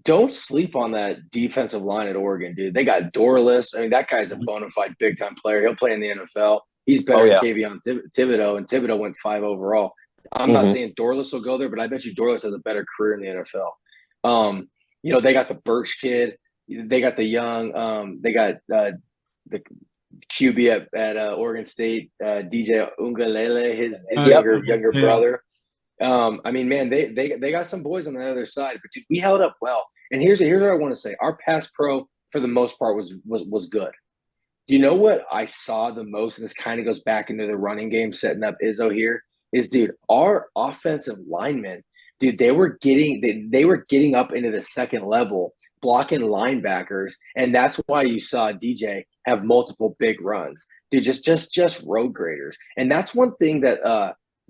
Don't sleep on that defensive line at Oregon, dude. They got Dorless. I mean, that guy's a bona fide big-time player. He'll play in the NFL. He's better than Kayvon Thibodeau, and Thibodeau went 5 overall. I'm not saying Dorless will go there, but I bet you Dorless has a better career in the NFL. They got the Birch kid. They got the young they got the QB at Oregon State, DJ Ungalele, his younger brother. I mean, man, they got some boys on the other side, but dude, we held up well. And here's what I want to say: our pass pro, for the most part, was good. You know what I saw the most, and this kind of goes back into the running game, setting up Izzo here, is, dude, our offensive linemen, dude, they were getting up into the second level, blocking linebackers, and that's why you saw DJ have multiple big runs, dude. Just road graders, and that's one thing that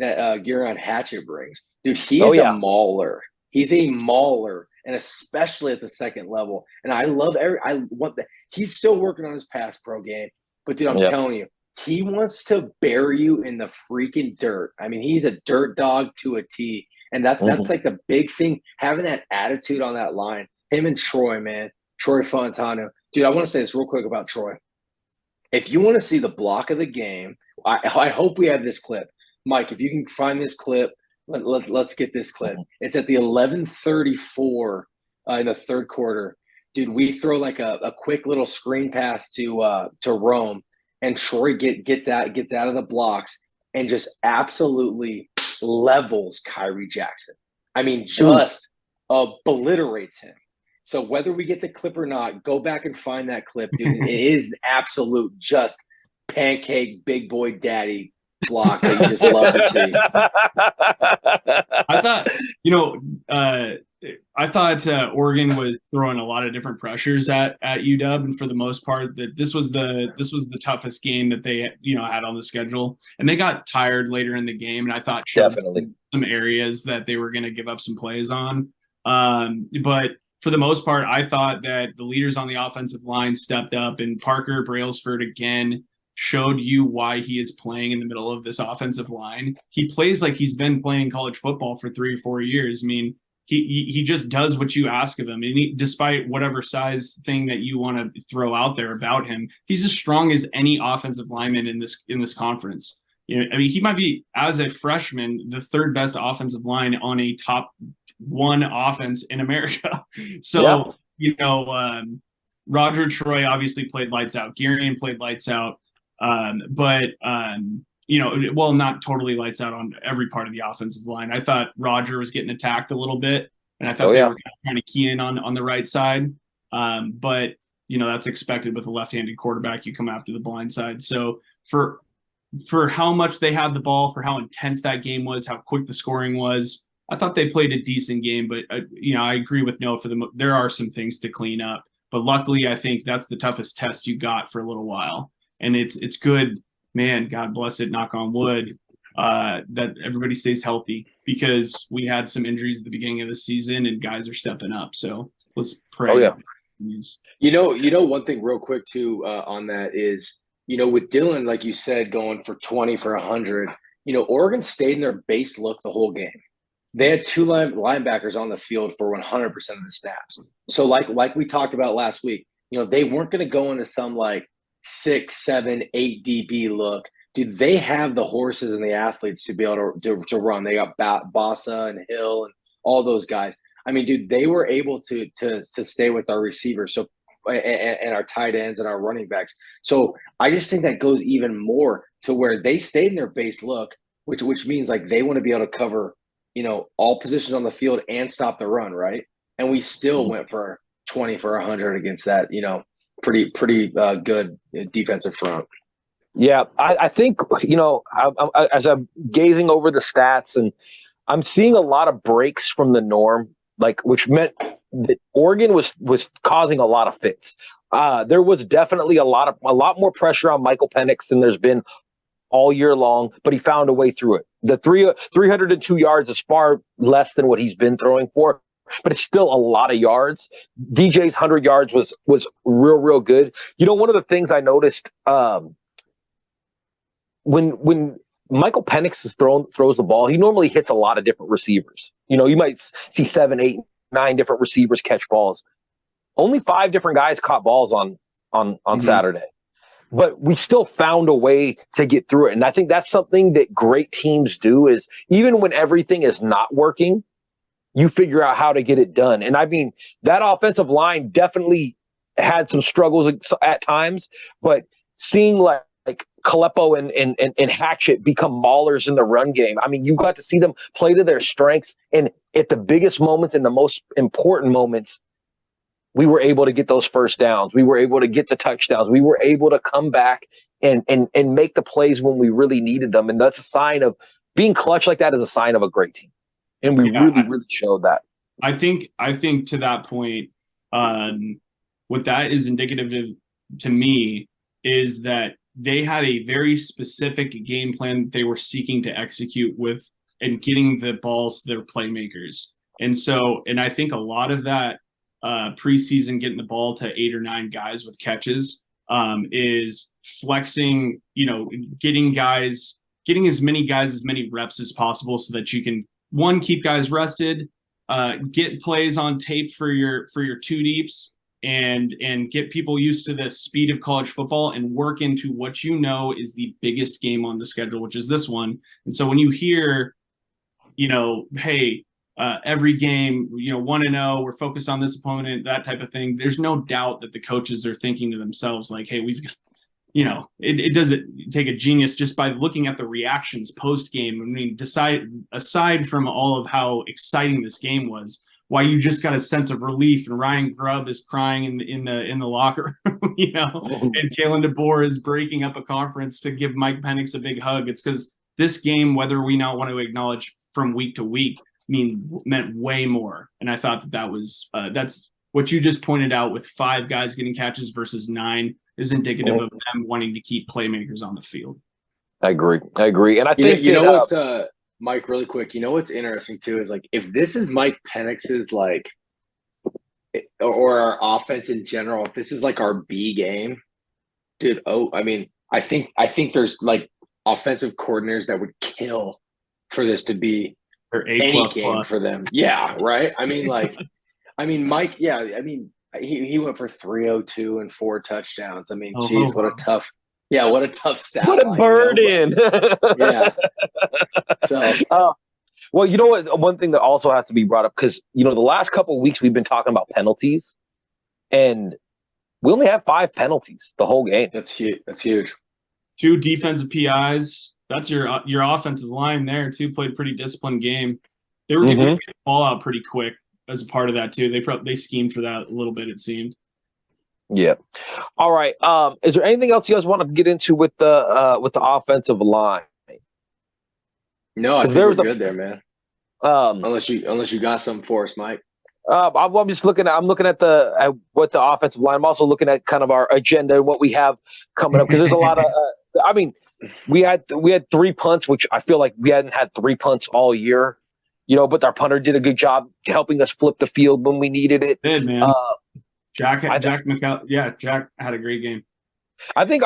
Giron Hatchett brings, dude. He's a mauler. He's a mauler, and especially at the second level. And I want that. He's still working on his pass pro game, but dude, I'm telling you, he wants to bury you in the freaking dirt. I mean, he's a dirt dog to a T, and that's like the big thing. Having that attitude on that line. Him and Troy, man, Troy Fontano, dude. I want to say this real quick about Troy. If you want to see the block of the game, I hope we have this clip. Mike, if you can find this clip, let's get this clip. It's at the 11:34 in the third quarter. Dude, we throw like a quick little screen pass to Rome, and Troy gets out of the blocks and just absolutely levels Kyrie Jackson. I mean, just obliterates him. So whether we get the clip or not, go back and find that clip, dude. It is absolute just pancake big boy daddy block that you just love to see. I thought Oregon was throwing a lot of different pressures at UW, and for the most part, that this was the toughest game that they had on the schedule, and they got tired later in the game, and I thought definitely some areas that they were going to give up some plays on, but for the most part, I thought that the leaders on the offensive line stepped up, and Parker Brailsford again showed you why he is playing in the middle of this offensive line. He plays like he's been playing college football for 3 or 4 years. I mean, he just does what you ask of him. And despite whatever size thing that you want to throw out there about him, he's as strong as any offensive lineman in this conference. I mean, he might be, as a freshman, the third best offensive line on a top one offense in America. So, Roger Troy obviously played lights out. Garion played lights out. But well, not totally lights out on every part of the offensive line. I thought Roger was getting attacked a little bit, and I thought they were kind of trying to key in on the right side. But that's expected with a left-handed quarterback. You come after the blind side. So for how much they had the ball, for how intense that game was, how quick the scoring was, I thought they played a decent game. But I agree with Noah, there are some things to clean up. But luckily, I think that's the toughest test you got for a little while, and it's good. Man, God bless it, knock on wood, that everybody stays healthy, because we had some injuries at the beginning of the season and guys are stepping up. So let's pray. Oh, yeah. One thing real quick too on that is, with Dylan, like you said, going for 20 for 100, Oregon stayed in their base look the whole game. They had two linebackers on the field for 100% of the snaps. So like we talked about last week, they weren't going to go into some like 6, 7, 8 DB look. Dude, they have the horses and the athletes to be able to run. They got Bossa and Hill and all those guys. I mean, dude, they were able to stay with our receivers, so and our tight ends and our running backs. So I just think that goes even more to where they stayed in their base look, which means like they want to be able to cover, all positions on the field and stop the run, right? And we still went for 20 for 100 against that, pretty good defensive front. Yeah, I think, as I'm gazing over the stats, and I'm seeing a lot of breaks from the norm, which meant that Oregon was causing a lot of fits. There was definitely a lot more pressure on Michael Penix than there's been all year long, but he found a way through it. The 302 yards is far less than what he's been throwing for, but it's still a lot of yards. DJ's 100 yards was real good. One of the things I noticed when Michael Penix throws the ball, he normally hits a lot of different receivers. You might see 7, 8, 9 different receivers catch balls. Only 5 different guys caught balls on Saturday. But we still found a way to get through it. And I think that's something that great teams do, is even when everything is not working, you figure out how to get it done. And I mean, that offensive line definitely had some struggles at times, but seeing like Kalepo and Hatchet become maulers in the run game. I mean, you got to see them play to their strengths, and at the biggest moments and the most important moments, we were able to get those first downs. We were able to get the touchdowns. We were able to come back and make the plays when we really needed them. And that's a sign of being clutch like that, is a sign of a great team. And we really showed that. I think to that point, what that is indicative of to me is that they had a very specific game plan that they were seeking to execute with, and getting the balls to their playmakers. And I think a lot of that preseason, getting the ball to 8 or 9 guys with catches, is flexing, getting as many guys as many reps as possible, so that you can, one, keep guys rested, get plays on tape for your 2 deeps, and get people used to the speed of college football, and work into what is the biggest game on the schedule, which is this one. And so when you hear, hey, every game, 1-0, we're focused on this opponent, that type of thing, there's no doubt that the coaches are thinking to themselves, like, hey, we've got, it doesn't take a genius just by looking at the reactions post game. I mean, aside from all of how exciting this game was, why you just got a sense of relief, and Ryan Grubb is crying in the locker room, and Kalen DeBoer is breaking up a conference to give Mike Penix a big hug. It's because this game, whether we now want to acknowledge from week to week, meant way more. And I thought that was that's what you just pointed out, with 5 guys getting catches versus 9, is indicative of them wanting to keep playmakers on the field. I agree. And I think what's Mike, really quick, what's interesting too is, like, if this is Mike Penix's, like, or our offense in general, if this is like our B game, dude, I think there's like offensive coordinators that would kill for this to be any game for them. Yeah, right. Mike, he went for 302 and 4 touchdowns. Geez, what a tough. Yeah, what a tough stat. What a line, burden. Yeah. So well, you know what? One thing that also has to be brought up, because, the last couple of weeks we've been talking about penalties, and we only have 5 penalties the whole game. that's huge. That's huge. 2 defensive PIs. That's your offensive line there too. Played a pretty disciplined game. They were getting the ball out pretty quick as a part of that too. They schemed for that a little bit, it seemed. Yeah. All right. Is there anything else you guys want to get into with the offensive line? No, I think we're good there, man. Unless you got something for us, Mike. I'm just looking at what the offensive line. I'm also looking at kind of our agenda and what we have coming up, because there's a lot of. We had 3 punts, which I feel like we hadn't had 3 punts all year, But our punter did a good job helping us flip the field when we needed it. Did, man. Jack had a great game. I think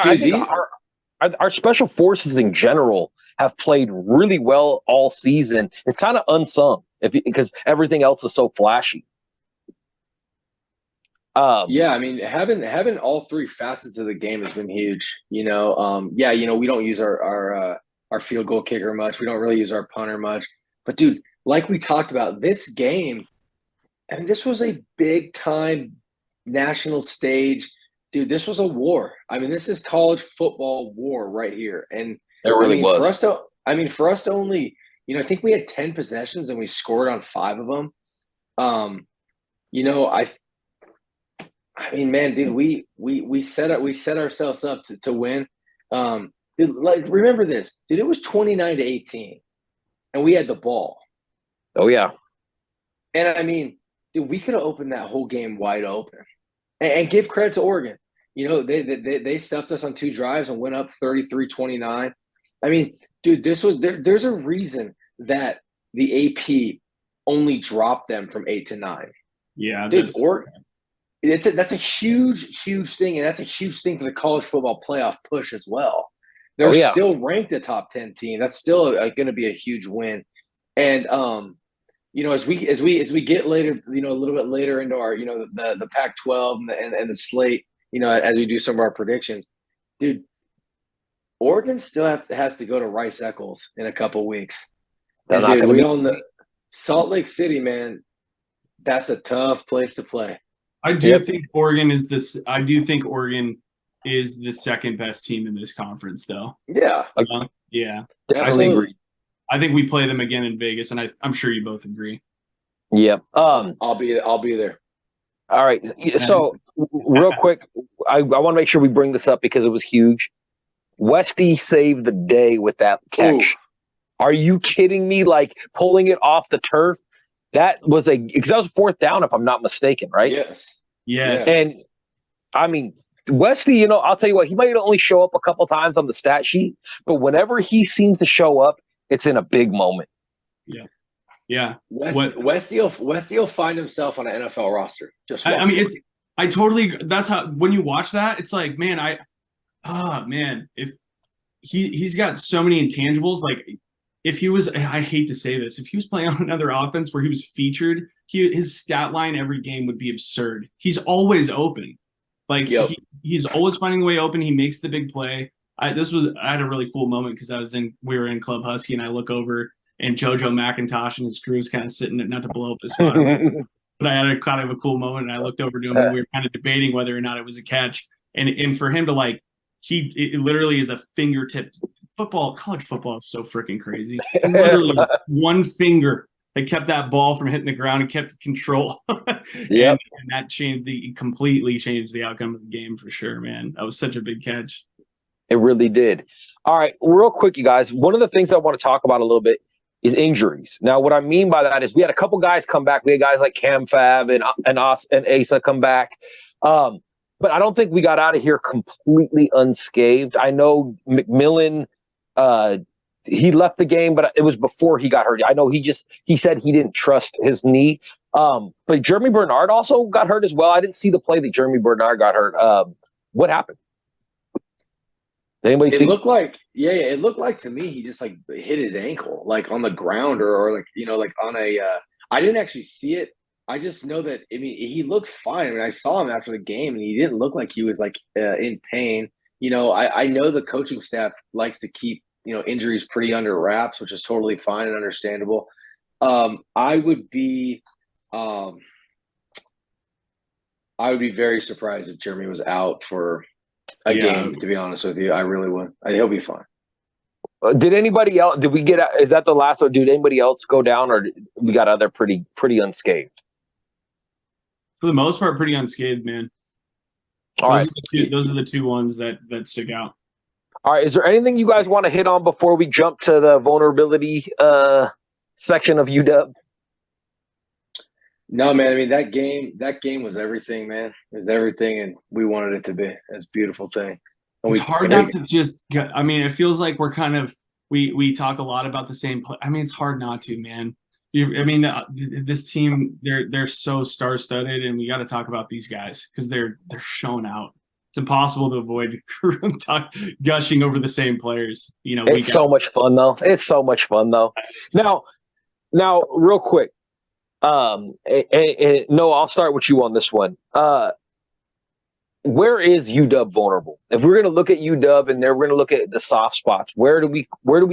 our special forces in general have played really well all season. It's kind of unsung because everything else is so flashy. Yeah, I mean, having all 3 facets of the game has been huge. We don't use our field goal kicker much. We don't really use our punter much. But dude, like we talked about, this game, I mean, this was a big time national stage. Dude, this was a war. I mean, this is college football war right here. And it really was. For us to only, I think we had 10 possessions and we scored on 5 of them. I mean, man, dude, we set ourselves up to win. Dude, like, remember this, dude. It was 29-18, and we had the ball. Oh yeah. And I mean, dude, we could have opened that whole game wide open. And give credit to Oregon. They stuffed us on 2 drives and went up 33-29. I mean, dude, there's a reason that the AP only dropped them from 8 to 9. Yeah, dude, Oregon. That's a huge thing, and that's a huge thing for the college football playoff push as well. They're still ranked a top 10 team. That's still going to be a huge win. And as we get later, a little bit later into our, the Pac-12 and the slate, as we do some of our predictions, dude, Oregon still has to go to Rice-Eccles in a couple weeks. And dude, we all know Salt Lake City, man. That's a tough place to play. I do think Oregon is the second best team in this conference, though. Yeah. Yeah. Absolutely. I think we play them again in Vegas, and I'm sure you both agree. Yep. I'll be there. All right. So real quick, I want to make sure we bring this up because it was huge. Westy saved the day with that catch. Ooh. Are you kidding me? Like, pulling it off the turf. That was because that was 4th down, if I'm not mistaken, right? Yes. And I mean, Westy, I'll tell you what, he might only show up a couple times on the stat sheet, but whenever he seems to show up, it's in a big moment. Yeah. Westy will find himself on an NFL roster. That's how, when you watch that, it's like, man, if he's got so many intangibles, like, if he was, I hate to say this, if he was playing on another offense where he was featured, his stat line every game would be absurd. He's always open. Like, he's always finding a way open. He makes the big play. I had a really cool moment because we were in Club Husky, and I look over and JoJo McIntosh and his crew is kind of sitting there, not to blow up his phone, but I had a kind of a cool moment, and I looked over to him and we were kind of debating whether or not it was a catch. And for him to, like, it literally is a fingertip. College football is so freaking crazy. It's literally one finger that kept that ball from hitting the ground and kept control. And that completely changed the outcome of the game for sure, man. That was such a big catch. It really did. All right, real quick, you guys. One of the things I want to talk about a little bit is injuries. Now, what I mean by that is we had a couple guys come back. We had guys like Cam Fab and Asa come back. But I don't think we got out of here completely unscathed. I know McMillan, he left the game, but it was before he got hurt. I know he said he didn't trust his knee. But Jeremy Bernard also got hurt as well. I didn't see the play that Jeremy Bernard got hurt. What happened? Did anybody see? It looked like to me he just like hit his ankle, like on the ground or like, like on a I didn't actually see it. I just know that, I mean, he looked fine. I mean, I saw him after the game, and he didn't look like he was, like, in pain. I know the coaching staff likes to keep, injuries pretty under wraps, which is totally fine and understandable. I would be very surprised if Jeremy was out for a game, to be honest with you. I really would. He'll be fine. Did anybody else? Did we get? Is that the last one? Did anybody else go down, or we got other pretty unscathed? For the most part, pretty unscathed, man. All right. Those are the two ones that stick out. All right. Is there anything you guys want to hit on before we jump to the vulnerability section of UW? No, man. I mean, that game was everything, man. It was everything, and we wanted it to be. It's a beautiful thing. It's hard not to just get, I mean, it feels like we're kind of, we talk a lot about the same play. I mean, it's hard not to, man. This team, they're so star-studded, and we got to talk about these guys because they're showing out. It's impossible to avoid gushing over the same players. It's so much fun, though. It's so much fun, though. Now, real quick. No, I'll start with you on this one. Where is UW vulnerable? If we're going to look at UW and we're going to look at the soft spots, where do we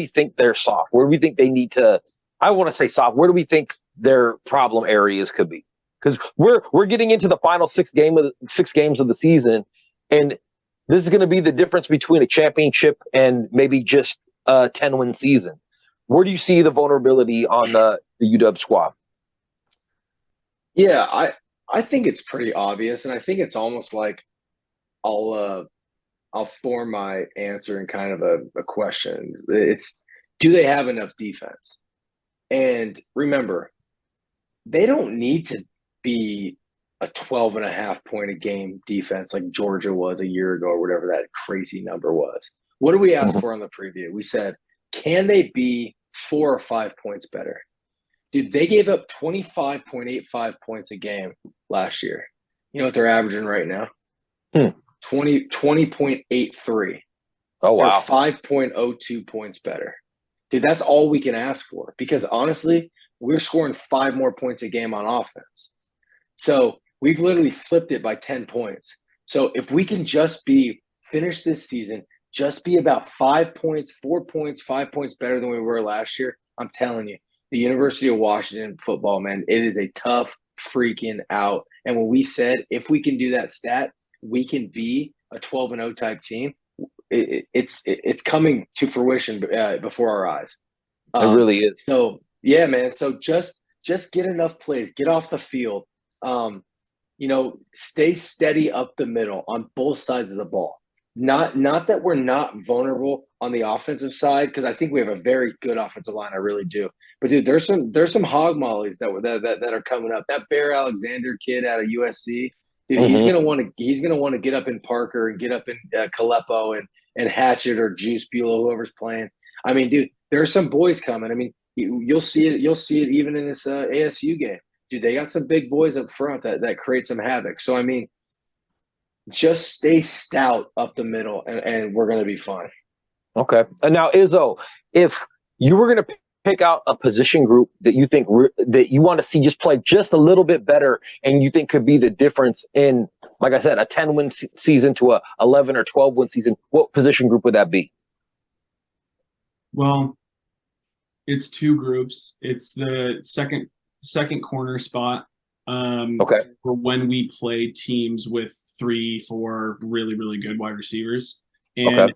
think they're soft? Where do we think they need to? I want to say soft. Where do we think their problem areas could be? Because we're getting into the final 6 games of the season, and this is going to be the difference between a championship and maybe just a 10-win season. Where do you see the vulnerability on the UW squad? Yeah, I think it's pretty obvious, and I think it's almost like I'll form my answer in kind of a question. It's, do they have enough defense? And remember, they don't need to be a 12.5 point a game defense like Georgia was a year ago or whatever that crazy number was. What did we ask for on the preview? We said, can they be 4 or 5 points better? Dude, they gave up 25.85 points a game last year. You know what they're averaging right now? 20.83. Oh, wow. They're 5.02 points better. Dude, that's all we can ask for because, honestly, we're scoring 5 more points a game on offense. So we've literally flipped it by 10 points. So if we can just finish this season, just be about 5 points, 4 points, 5 points better than we were last year, I'm telling you, the University of Washington football, man, it is a tough freaking out. And when we said if we can do that stat, we can be a 12-0 type team, it's coming to fruition before our eyes. It really is. So, yeah, man. So just get enough plays, get off the field, stay steady up the middle on both sides of the ball. Not that we're not vulnerable on the offensive side, because I think we have a very good offensive line. I really do. But dude, there's some hog mollies that are coming up. That Bear Alexander kid out of USC, dude, he's gonna want to get up in Parker and get up in Kalepo and Hatchet or Juice Buelow, whoever's playing. I mean, dude, there are some boys coming. I mean, you'll see it. You'll see it even in this ASU game, dude. They got some big boys up front that create some havoc. So I mean, just stay stout up the middle, and we're going to be fine. Okay. And now, Izzo, if you were going to pick out a position group that you think that you want to see just play just a little bit better and you think could be the difference in, like I said, a 10-win season to a 11 or 12-win season, what position group would that be? Well, it's 2 groups. It's the second corner spot. For when we play teams with 3-4 really, really good wide receivers. And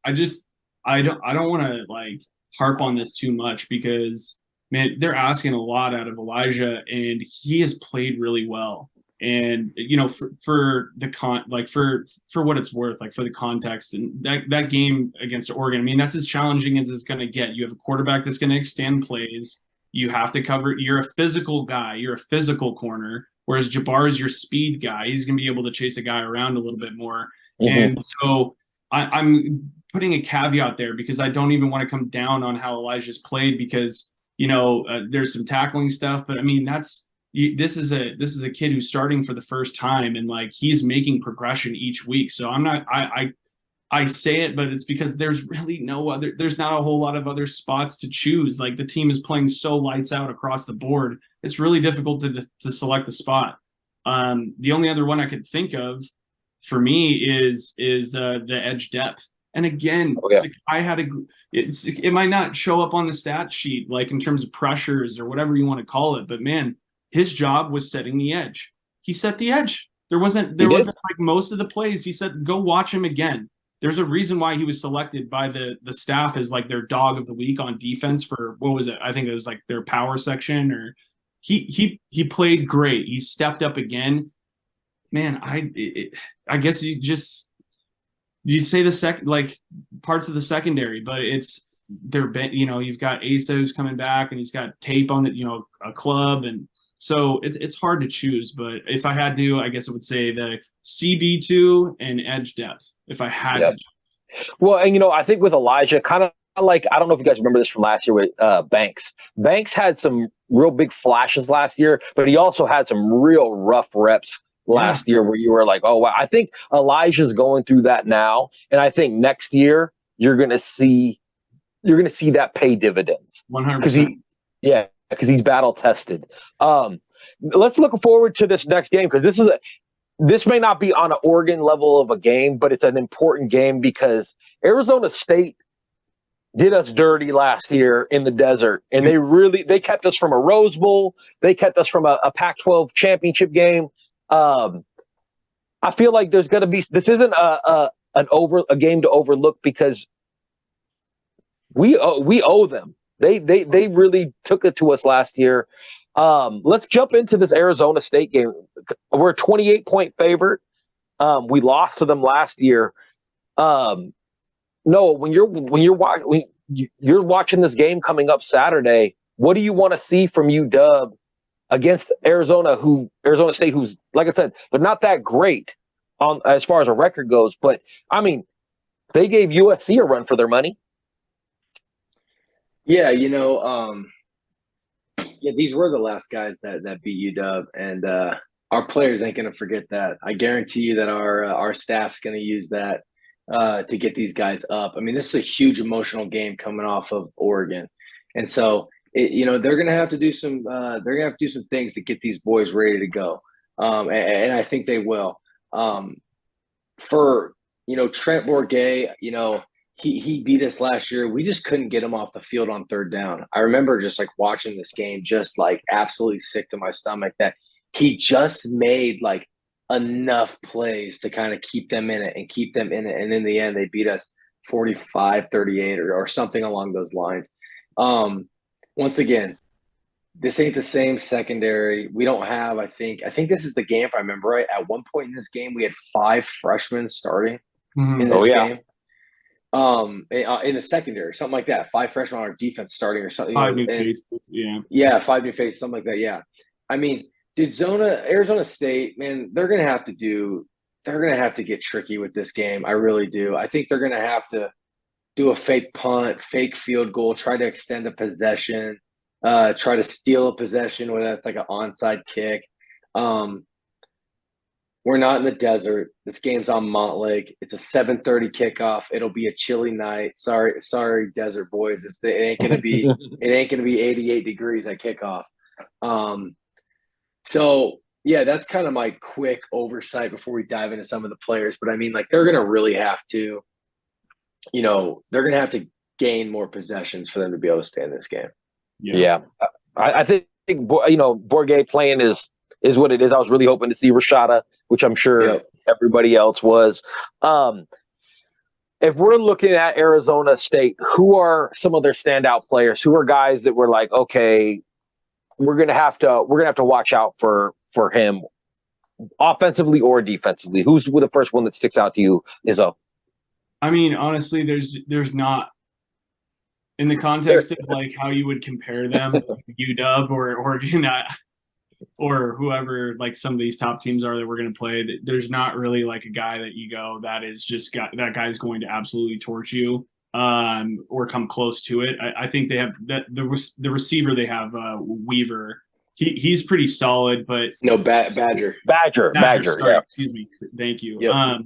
I don't want to like harp on this too much because, man, they're asking a lot out of Elijah and he has played really well. And, for what it's worth, like for the context and that game against Oregon, I mean, that's as challenging as it's going to get. You have a quarterback that's going to extend plays. You have to cover. You're a physical guy. You're a physical corner. Whereas Jabbar is your speed guy. He's going to be able to chase a guy around a little bit more. And so I'm putting a caveat there because I don't even want to come down on how Elijah's played because, there's some tackling stuff. But I mean, this is a kid who's starting for the first time and like he's making progression each week. So I say it, but it's because there's really there's not a whole lot of other spots to choose. Like the team is playing so lights out across the board. It's really difficult to select the spot. The only other one I could think of for me is the edge depth. And again, Sakai had it might not show up on the stat sheet, like in terms of pressures or whatever you want to call it, but man, his job was setting the edge. He set the edge. There wasn't like most of the plays. He said, go watch him again. There's a reason why he was selected by the staff as like their dog of the week on defense for, what was it? I think it was like their power section, or he played great. He stepped up again. Man, I guess you say like parts of the secondary, but you've got Asa who's coming back and he's got tape on it, a club, and so it's hard to choose. But if I had to, I guess I would say the CB2 and edge depth if I had to. Well, and I think with Elijah, kind of like, I don't know if you guys remember this from last year with Banks. Banks had some real big flashes last year, but he also had some real rough reps last year where you were like, oh, wow. I think Elijah's going through that now. And I think next year you're going to see that pay dividends. 100%. Because he's battle tested. Let's look forward to this next game, because this may not be on an Oregon level of a game, but it's an important game because Arizona State did us dirty last year in the desert, and they kept us from a Rose Bowl. They kept us from a Pac-12 championship game. I feel like this isn't a game to overlook, because we owe them. They really took it to us last year. Let's jump into this Arizona State game. We're a 28-point favorite. We lost to them last year. Noah, when you're watching this game coming up Saturday, what do you want to see from UW against Arizona State, who's, like I said, they're not that great as far as a record goes, but I mean, they gave USC a run for their money. Yeah, these were the last guys that beat UW, and our players ain't gonna forget that. I guarantee you that our staff's gonna use that to get these guys up. I mean, this is a huge emotional game coming off of Oregon, and so they're gonna have to do some things to get these boys ready to go, and I think they will. For Trent Bourget, he beat us last year. We just couldn't get him off the field on third down. I remember just like watching this game, just like absolutely sick to my stomach that he just made like enough plays to kind of keep them in it. And in the end, they beat us 45-38 or something along those lines. Once again, this ain't the same secondary. We don't have, I think this is the game, if I remember right. At one point in this game, we had 5 freshmen starting in this game. In the secondary, something like that. 5 freshmen on our defense starting or something. 5 new faces, yeah. Yeah, 5 new faces, something like that, yeah. I mean, dude, Arizona State, man, they're gonna have to get tricky with this game. I really do. I think they're gonna have to do a fake punt, fake field goal, try to extend a possession, try to steal a possession, whether that's like an onside kick. We're not in the desert. This game's on Montlake. It's a 7:30 kickoff. It'll be a chilly night. Sorry, desert boys. It ain't gonna be 88 degrees at kickoff. So yeah, that's kind of my quick oversight before we dive into some of the players. But I mean, like, they're gonna really have to, they're gonna have to gain more possessions for them to be able to stay in this game. Yeah. I think Bourget playing is what it is. I was really hoping to see Rashada, which I'm sure everybody else was. If we're looking at Arizona State, who are some of their standout players? Who are guys that we're like, okay, we're gonna have to watch out for him, offensively or defensively? Who's the first one that sticks out to you, Izzo? I mean, honestly, there's not, in the context of like how you would compare them, UW or Oregon, or whoever, like some of these top teams are that we're going to play. There's not really like a guy that you go, that guy's going to absolutely torch you, or come close to it. I think they have the receiver they have, Weaver. He's pretty solid, but no, Badger. Sorry, yeah. Excuse me. Thank you. Yep.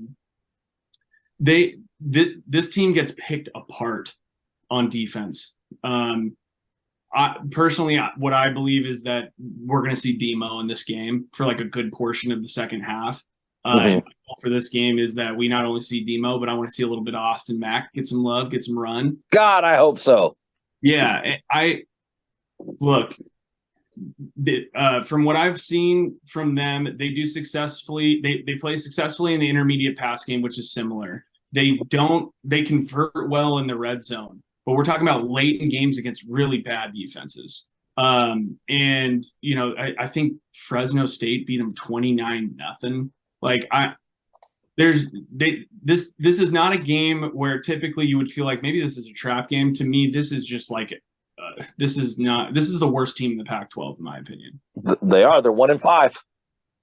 This team gets picked apart on defense. Personally, what I believe is that we're going to see Demo in this game for like a good portion of the second half. I goal for this game is that we not only see Demo, but I want to see a little bit of Austin Mack get some love, get some run. God, I hope so. Yeah, I look. From what I've seen from them, they do successfully. They play successfully in the intermediate pass game, which is similar. They convert well in the red zone, but we're talking about late in games against really bad defenses. And you know, I think Fresno State beat them 29-0. Like this is not a game where typically you would feel like maybe this is a trap game. To me, this is just like this is the worst team in the Pac-12 in my opinion. They are. They're 1-5.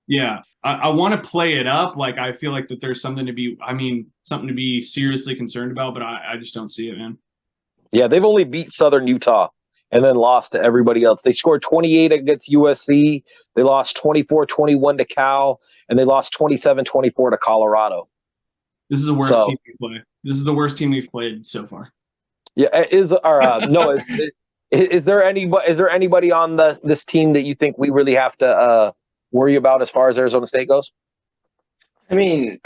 Yeah, I want to play it up. Like I feel like that there's something to be seriously concerned about, but I just don't see it, man. Yeah, they've only beat Southern Utah and then lost to everybody else. They scored 28 against USC. They lost 24-21 to Cal, and they lost 27-24 to Colorado. This is the worst team we play. This is the worst team we've played so far. Yeah, is there anybody on this team that you think we really have to worry about as far as Arizona State goes? I mean,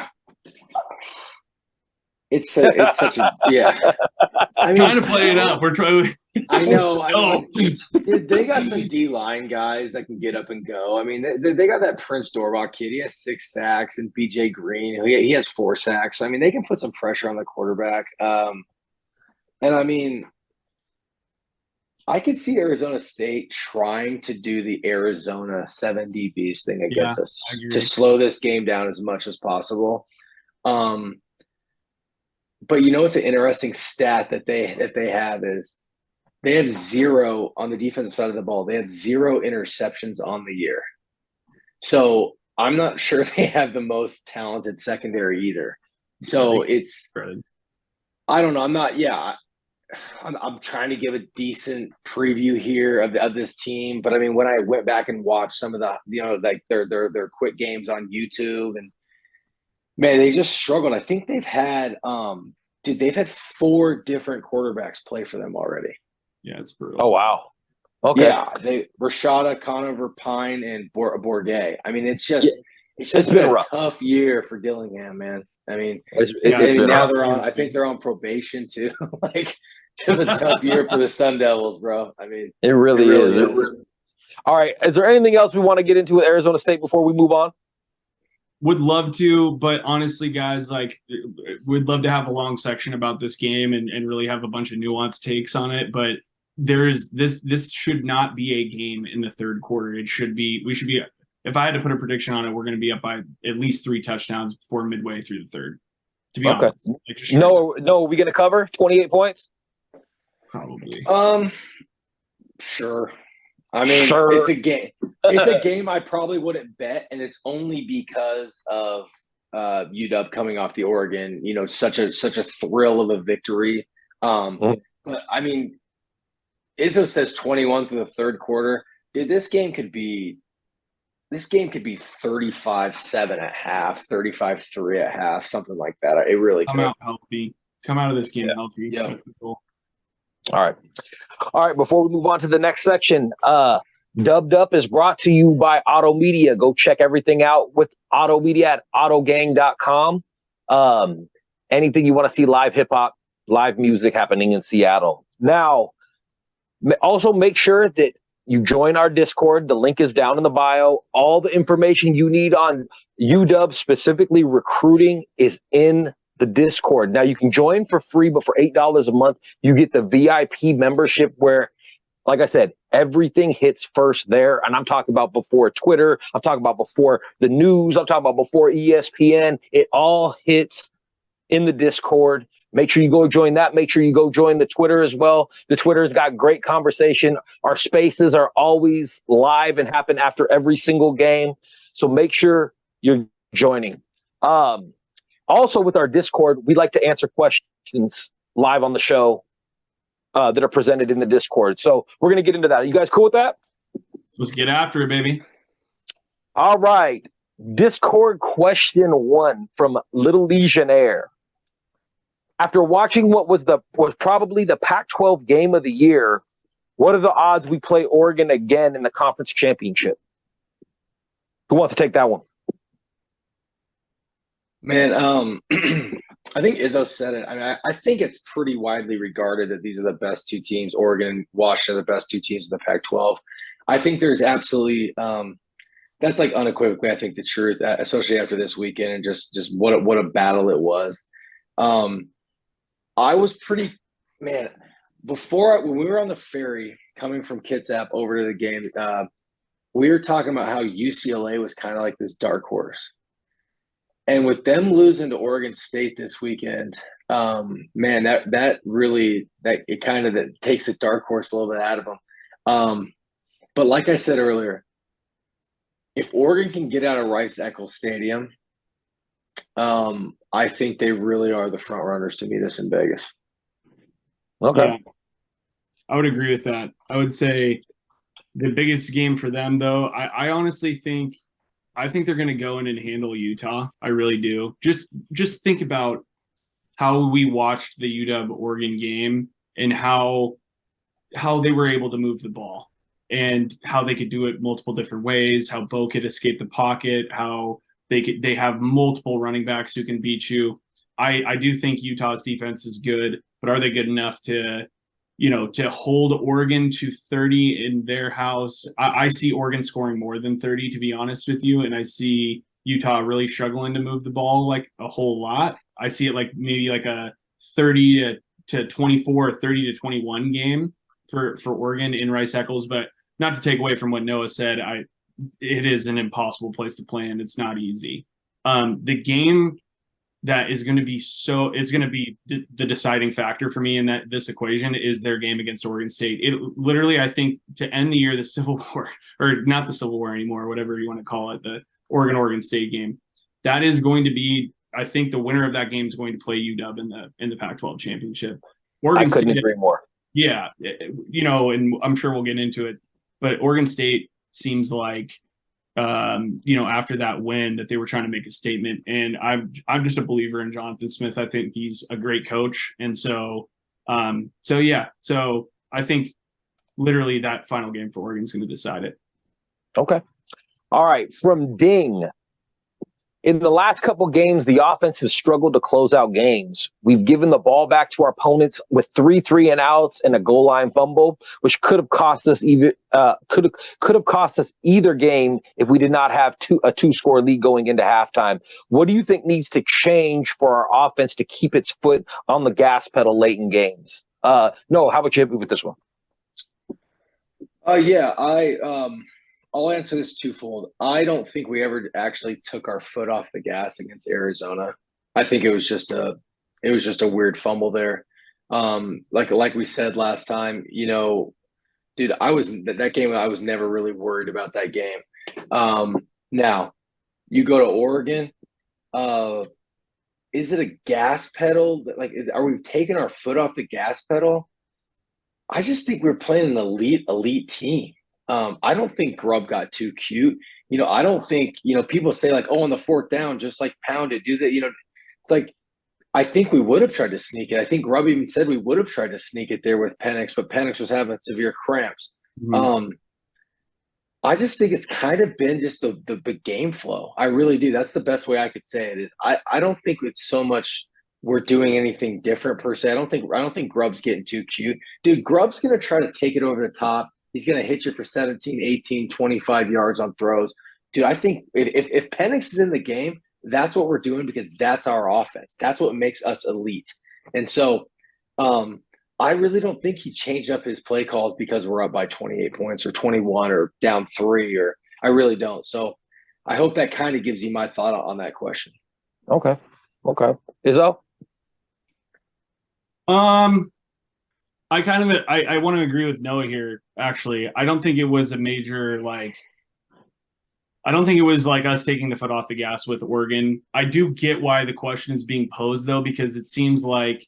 it's such a yeah. I mean, trying to play it up. We're trying. I know. They got some D-line guys that can get up and go. I mean, they got that Prince Dorbach kid. He has 6 sacks, and BJ Green, he has 4 sacks. I mean, they can put some pressure on the quarterback. And I mean, I could see Arizona State trying to do the Arizona 7 DBs thing against us to slow this game down as much as possible. But you know what's an interesting stat that they have is they have 0 on the defensive side of the ball. They have 0 interceptions on the year. So I'm not sure they have the most talented secondary either. So it's I don't know. I'm trying to give a decent preview here of this team, but I mean, when I went back and watched some of the like their quick games on YouTube, and man, they just struggled. I think they've had they've had 4 different quarterbacks play for them already. Yeah, it's brutal. Oh wow. Okay. Yeah, Rashada, Conover, Pine, and Bourget. I mean, it's been a tough year for Dillingham, man. I mean, now they're on. I think they're on probation too. Like, just a tough year for the Sun Devils, bro. I mean, it really is. All right. Is there anything else we want to get into with Arizona State before we move on? Would love to, but honestly, guys, like, we'd love to have a long section about this game and really have a bunch of nuanced takes on it. But this should not be a game in the third quarter. We should be. If I had to put a prediction on it, we're going to be up by at least 3 touchdowns before midway through the third. To be honest, no, are we going to cover 28 points? Probably. Sure. I mean, it's a game. It's a game I probably wouldn't bet, and it's only because of UW coming off the Oregon. Such a thrill of a victory. But I mean, Izzo says 21 through the third quarter. Dude, this game could be 35-7 at half, 35-3 at half, something like that. It really Come out healthy. Come out of this game healthy. Yeah. That's the goal. All right. Before we move on to the next section, dubdup is brought to you by Auto Media. Go check everything out with Auto Media at autogang.com. Anything you want to see live hip hop, live music happening in Seattle. Now, also make sure that you join our Discord. The link is down in the bio. All the information you need on UW, specifically recruiting, is in the Discord. Now you can join for free, but for $8 a month, you get the VIP membership where, like I said, everything hits first there. And I'm talking about before Twitter. I'm talking about before the news. I'm talking about before ESPN. It all hits in the Discord. Make sure you go join that. Make sure you go join the Twitter as well. The Twitter's got great conversation. Our spaces are always live and happen after every single game. So make sure you're joining. Also, with our Discord, we like to answer questions live on the show that are presented in the Discord. So we're going to get into that. Are you guys cool with that? Let's get after it, baby. All right. Discord question 1 from Little Legionnaire. After watching what was probably the Pac-12 game of the year, what are the odds we play Oregon again in the conference championship? Who wants to take that one? Man, I think Izzo said it. I mean, I think it's pretty widely regarded that these are the best two teams. Oregon and Washington are the best two teams in the Pac-12. I think there's absolutely that's like unequivocally, I think, the truth, especially after this weekend and just what a battle it was. I was pretty man when we were on the ferry coming from Kitsap over to the game. We were talking about how UCLA was kind of like this dark horse. And with them losing to Oregon State this weekend, man, that really it kind of that takes the dark horse a little bit out of them. But like I said earlier, if Oregon can get out of Rice-Eccles Stadium, I think they really are the front runners to meet us in Vegas. Okay. Yeah, I would agree with that. I would say the biggest game for them, though, I honestly think they're going to go in and handle Utah. I really do. Just think about how we watched the UW Oregon game and how they were able to move the ball and how they could do it multiple different ways, how Bo could escape the pocket, how they have multiple running backs who can beat you. I do think Utah's defense is good, but are they good enough to hold Oregon to 30 in their house? I see Oregon scoring more than 30, to be honest with you. And I see Utah really struggling to move the ball like a whole lot. I see it like maybe like a 30 to 24 or 30 to 21 game for Oregon in Rice-Eccles. But not to take away from what Noah said, it is an impossible place to play and it's not easy. The game that is going to be it's going to be the deciding factor for me in this equation is their game against Oregon State. It literally, I think, to end the year, the Civil War, or not the Civil War anymore, whatever you want to call it, the Oregon State game, that is going to be, I think the winner of that game is going to play UW in the Pac-12 championship. I couldn't agree more. Yeah, and I'm sure we'll get into it, but Oregon State seems like after that win that they were trying to make a statement. And I'm just a believer in Jonathan Smith. I think he's a great coach. And so I think literally that final game for Oregon is going to decide it. Okay. All right. From Ding. In the last couple games, the offense has struggled to close out games. We've given the ball back to our opponents with 3 3-and-outs and a goal line fumble, which could have cost us either game if we did not have a 2-score lead going into halftime. What do you think needs to change for our offense to keep its foot on the gas pedal late in games? No, how about you hit me with this one? I'll answer this twofold. I don't think we ever actually took our foot off the gas against Arizona. I think it was just a weird fumble there. Like we said last time, dude, that game, I was never really worried about that game. Now you go to Oregon, is it a gas pedal? Are we taking our foot off the gas pedal? I just think we're playing an elite team. I don't think Grubb got too cute. I don't think, people say like, oh, on the 4th down, just like pound it, do that. It's like, I think we would have tried to sneak it. I think Grubb even said we would have tried to sneak it there with Penix, but Penix was having severe cramps. Mm-hmm. I just think it's kind of been just the game flow. I really do. That's the best way I could say it is. I don't think it's so much we're doing anything different per se. I don't think Grubb's getting too cute. Dude, Grubb's going to try to take it over the top. He's going to hit you for 17, 18, 25 yards on throws. Dude, I think if Penix is in the game, that's what we're doing because that's our offense. That's what makes us elite. And so I really don't think he changed up his play calls because we're up by 28 points or 21 or down 3. I really don't. So I hope that kind of gives you my thought on that question. Okay. Izzo? I want to agree with Noah here, actually. I don't think it was a major, I don't think it was like us taking the foot off the gas with Oregon. I do get why the question is being posed, though, because it seems like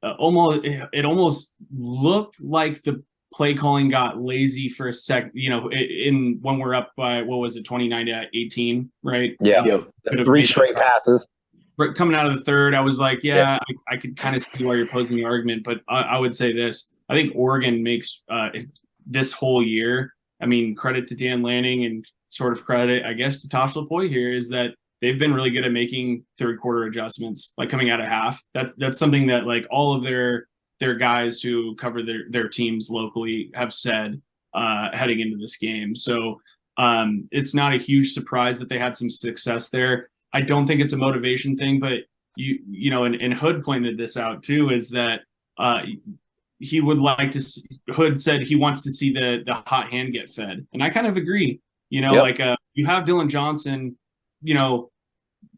it almost looked like the play calling got lazy for a sec, when we're up by, what was it, 29-18, right? Yeah. 3 straight passes. But coming out of the 3rd, I was like, I could kind of see why you're posing the argument. But I would say this. I think Oregon makes this whole year, I mean, credit to Dan Lanning and sort of credit, I guess, to Tosh Lupoi here, is that they've been really good at making third quarter adjustments, like coming out of half. That's something that like all of their guys who cover their teams locally have said heading into this game. So it's not a huge surprise that they had some success there. I don't think it's a motivation thing, but you know, and Hood pointed this out too, is that he would like to see, Hood said he wants to see the hot hand get fed. And I kind of agree, you know, like you have Dylan Johnson, you know,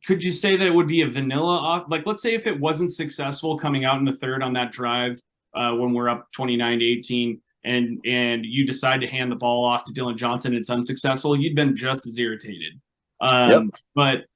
could you say that it would be a vanilla off? Like, let's say if it wasn't successful coming out in the third on that drive when we're up 29-18 and you decide to hand the ball off to Dylan Johnson and it's unsuccessful, you'd been just as irritated. But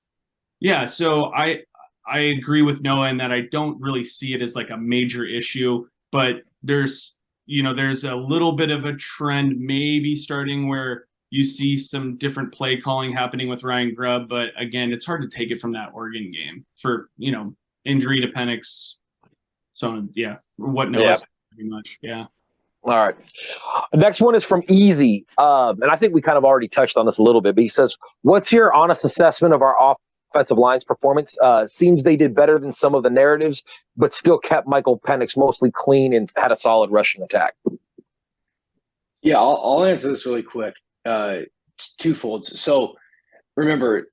yeah, so I agree with Noah in that I don't really see it as like a major issue, but there's a little bit of a trend maybe starting where you see some different play calling happening with Ryan Grubb, but again, it's hard to take it from that Oregon game for, you know, injury to Penix. So yeah, what Noah said pretty much. Yeah. All right. The next one is from Easy. And I think we kind of already touched on this a little bit, but he says, what's your honest assessment of our offensive line's performance? Seems they did better than some of the narratives, but still kept Michael Penix mostly clean and had a solid rushing attack. Yeah, I'll answer this really quick. Twofold. So remember,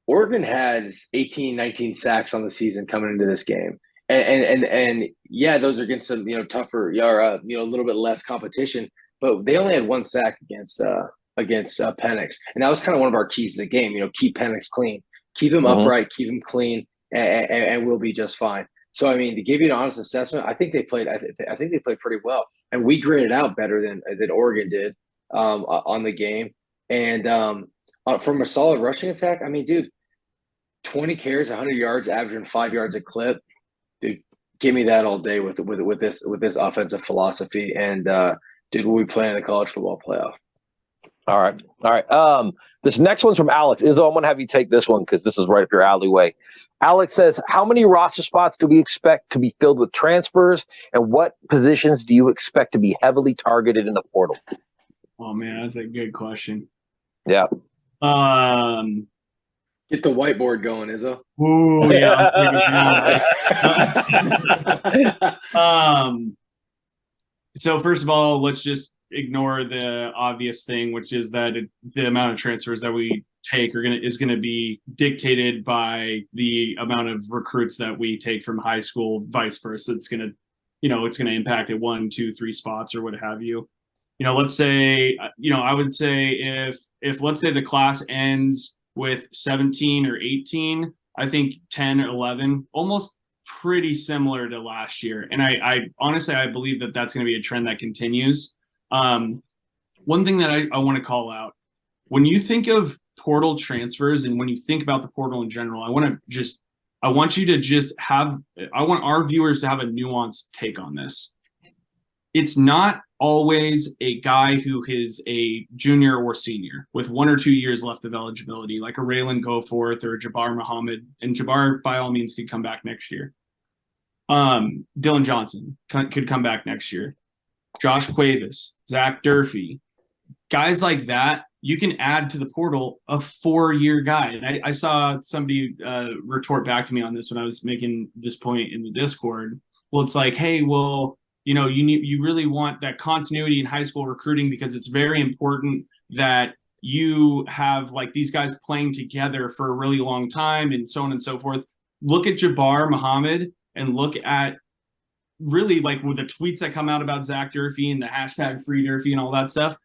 Oregon has 18, 19 sacks on the season coming into this game. And yeah, those are against some, you know, tougher, you know, a little bit less competition, but they only had one sack against Penix. And that was kind of one of our keys to the game, you know, keep Penix clean, keep him upright, keep him clean, and we'll be just fine. So, I mean, to give you an honest assessment, I think they played pretty well, and we graded out better than Oregon did on the game. And from a solid rushing attack, I mean, dude, 20 carries, 100 yards, averaging 5 yards a clip. Dude, give me that all day with this offensive philosophy. And dude, we'll be playing in the college football playoff. All right. This next one's from Alex. Izzo, I'm going to have you take this one because this is right up your alleyway. Alex says, how many roster spots do we expect to be filled with transfers, and what positions do you expect to be heavily targeted in the portal? Oh, man, that's a good question. Yeah. Get the whiteboard going, Izzo. Ooh, yeah. So first of all, let's just ignore the obvious thing, which is that the amount of transfers that we take is going to be dictated by the amount of recruits that we take from high school, vice versa. It's going to impact at 1, 2, 3 spots or what have you. You know, let's say, you know, I would say if let's say the class ends with 17 or 18, I think 10 or 11, almost pretty similar to last year. And I honestly, I believe that that's going to be a trend that continues. One thing that I want to call out, when you think of portal transfers and when you think about the portal in general, I want our viewers to have a nuanced take on this. It's not always a guy who is a junior or senior with 1 or 2 years left of eligibility, like a Raylan Goforth or a Jabbar Muhammad. And Jabbar, by all means, could come back next year. Dylan Johnson could come back next year. Josh Cuevas, Zach Durfee, guys like that, you can add to the portal a 4-year guy. And I saw somebody retort back to me on this when I was making this point in the Discord. Well, it's like, hey, well, you know, you really want that continuity in high school recruiting because it's very important that you have like these guys playing together for a really long time and so on and so forth. Look at Jabbar Muhammad and look at really like with the tweets that come out about Zach Durfee and the hashtag Free Durfee and all that stuff.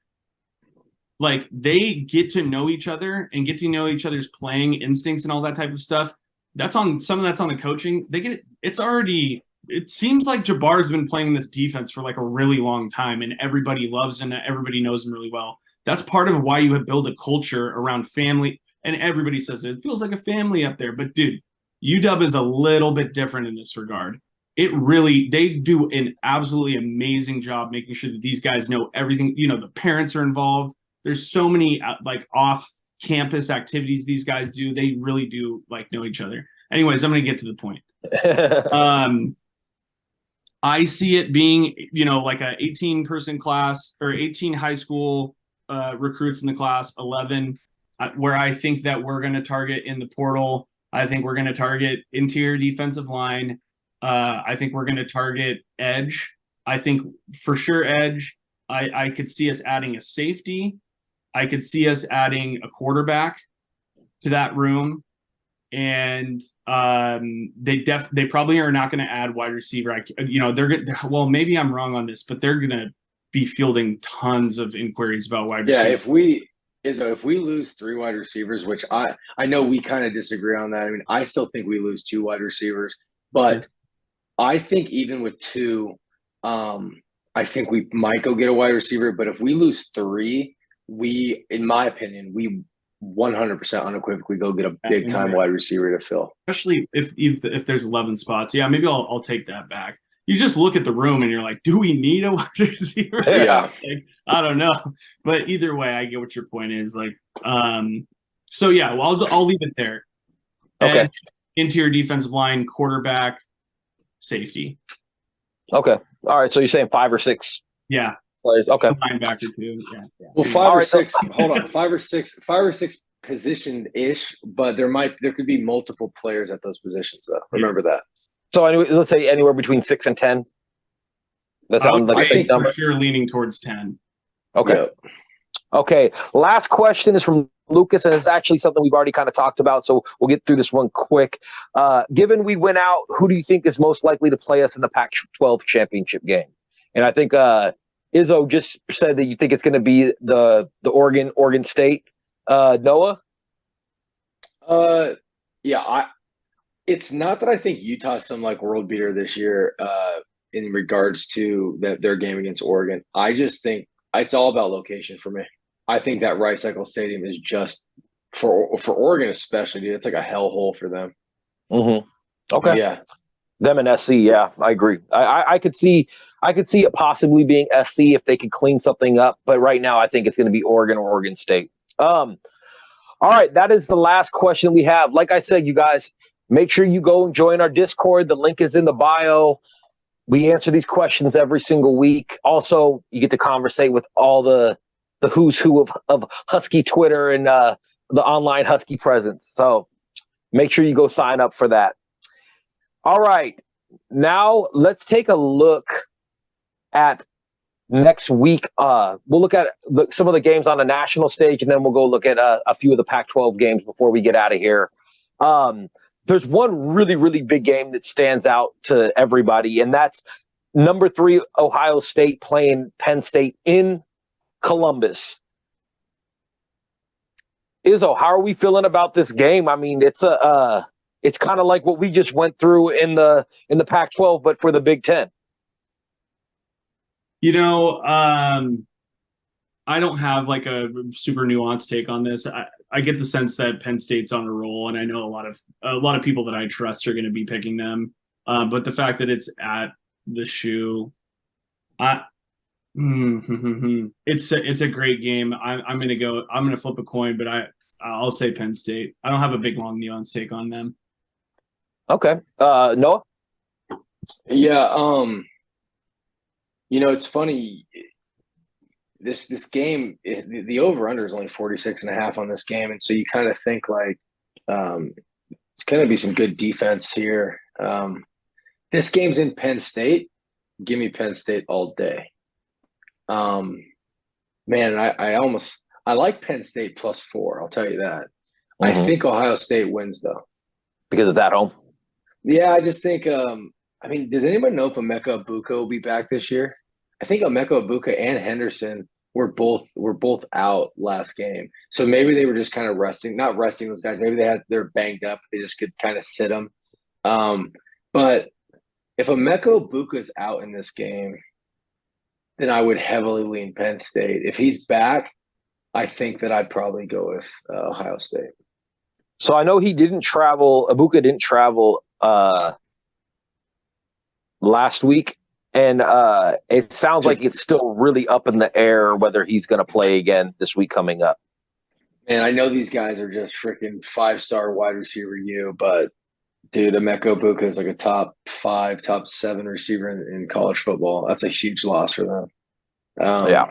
Like they get to know each other and get to know each other's playing instincts and all that type of stuff. That's on some of that's on the coaching. They get it. It's already. It seems like Jabbar's been playing this defense for like a really long time and everybody loves him and everybody knows him really well. That's part of why you have built a culture around family. And everybody says it feels like a family up there. But dude, UW is a little bit different in this regard. They do an absolutely amazing job making sure that these guys know everything. You know, the parents are involved. There's so many like off campus activities these guys do. They really do like know each other. Anyways, I'm going to get to the point. I see it being, you know, like a 18-person class or 18 high school recruits in the class, 11 where I think that we're going to target in the portal. I think we're going to target interior defensive line. I think we're going to target edge. I think for sure edge. I could see us adding a safety. I could see us adding a quarterback to that room. And they probably are not going to add wide receiver. Well, maybe I'm wrong on this, but they're going to be fielding tons of inquiries about wide receiver. Yeah, if we lose 3 wide receivers, which I know we kind of disagree on that. I mean, I still think we lose 2 wide receivers, but I think even with 2, I think we might go get a wide receiver. But if we lose 3, in my opinion, we 100% unequivocally go get a big time wide receiver to fill. Especially if there's 11 spots. Yeah, maybe I'll take that back. You just look at the room and you're like, do we need a wide receiver? Yeah. Like, I don't know. But either way, I get what your point is. Like, so yeah, well, I'll leave it there. Okay. Edge, interior defensive line, quarterback, safety. Okay. All right. So you're saying 5 or 6 Yeah. players. Okay. Linebacker too. Yeah. Well, 5 or 6. Hold on, 5 or 6 positioned ish, but there could be multiple players at those positions though. Remember that. So anyway, let's say anywhere between 6 and 10. That sounds like a big number. For sure leaning towards 10. Okay. Yep. Okay. Last question is from Lucas, and it's actually something we've already kind of talked about, so we'll get through this one quick. Given we went out, who do you think is most likely to play us in the Pac-12 championship game? And I think Izzo just said that you think it's going to be the Oregon State. Noah? Yeah, it's not that I think Utah's some like world beater this year in regards to their game against Oregon. I just think it's all about location for me. I think that Rice Eccles Stadium is just for Oregon especially, dude. It's like a hellhole for them. Mm-hmm. Okay. Yeah. Them and SC, yeah, I agree. I could see it possibly being SC if they could clean something up, but right now I think it's going to be Oregon or Oregon State. All right, that is the last question we have. Like I said, you guys, make sure you go and join our Discord. The link is in the bio. We answer these questions every single week. Also, you get to conversate with all the who's who of Husky Twitter and the online Husky presence. So make sure you go sign up for that. All right, now let's take a look at next week. We'll look at some of the games on the national stage, and then we'll go look at a few of the Pac-12 games before we get out of here. There's one really, really big game that stands out to everybody, and that's number 3 Ohio State playing Penn State in Columbus. Izzo, how are we feeling about this game? I mean, it's kind of like what we just went through in the Pac-12, but for the Big Ten. You know, I don't have like a super nuanced take on this. I get the sense that Penn State's on a roll, and I know a lot of people that I trust are going to be picking them. But the fact that it's at the Shoe, it's a great game. I'm gonna flip a coin, but I'll say Penn State. I don't have a big long nuanced take on them. Okay, Noah. Yeah, you know, it's funny. This game, the over-under is only 46.5 on this game. And so you kind of think like it's going to be some good defense here. This game's in Penn State. Give me Penn State all day. Man, I like Penn State +4. I'll tell you that. Mm-hmm. I think Ohio State wins, though. Because it's at home? Yeah, I just think I mean, does anybody know if Emeka Egbuka will be back this year? I think Emeka Egbuka and Henderson were both out last game. So maybe they were just kind of not resting those guys. Maybe they're banged up. They just could kind of sit them. But if Emeka Egbuka is out in this game, then I would heavily lean Penn State. If he's back, I think that I'd probably go with Ohio State. So I know Egbuka didn't travel last week. And it sounds like it's still really up in the air whether he's going to play again this week coming up. And I know these guys are just freaking 5-star wide receiver but dude, Emeka Egbuka is like a top 5, top 7 receiver in college football. That's a huge loss for them. Yeah.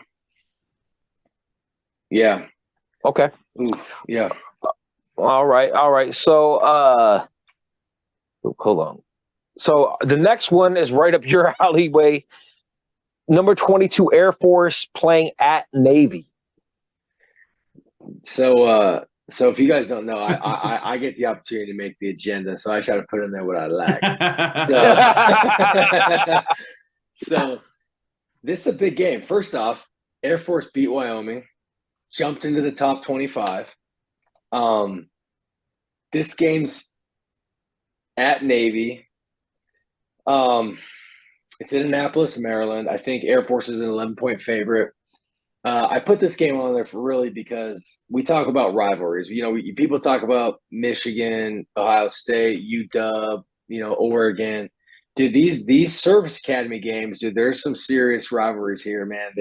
Yeah. Okay. Ooh, yeah. All right. So, hold on. So the next one is right up your alleyway. Number 22 Air Force playing at Navy. So if you guys don't know, I get the opportunity to make the agenda, so I try to put in there what I like. So this is a big game. First off, Air Force beat Wyoming, jumped into the top 25. This game's at Navy. It's in Annapolis, Maryland. I think Air Force is an 11-point favorite. I put this game on there really because we talk about rivalries. People talk about Michigan, Ohio State, UW, Oregon. Dude, these service academy games, dude, there's some serious rivalries here, man.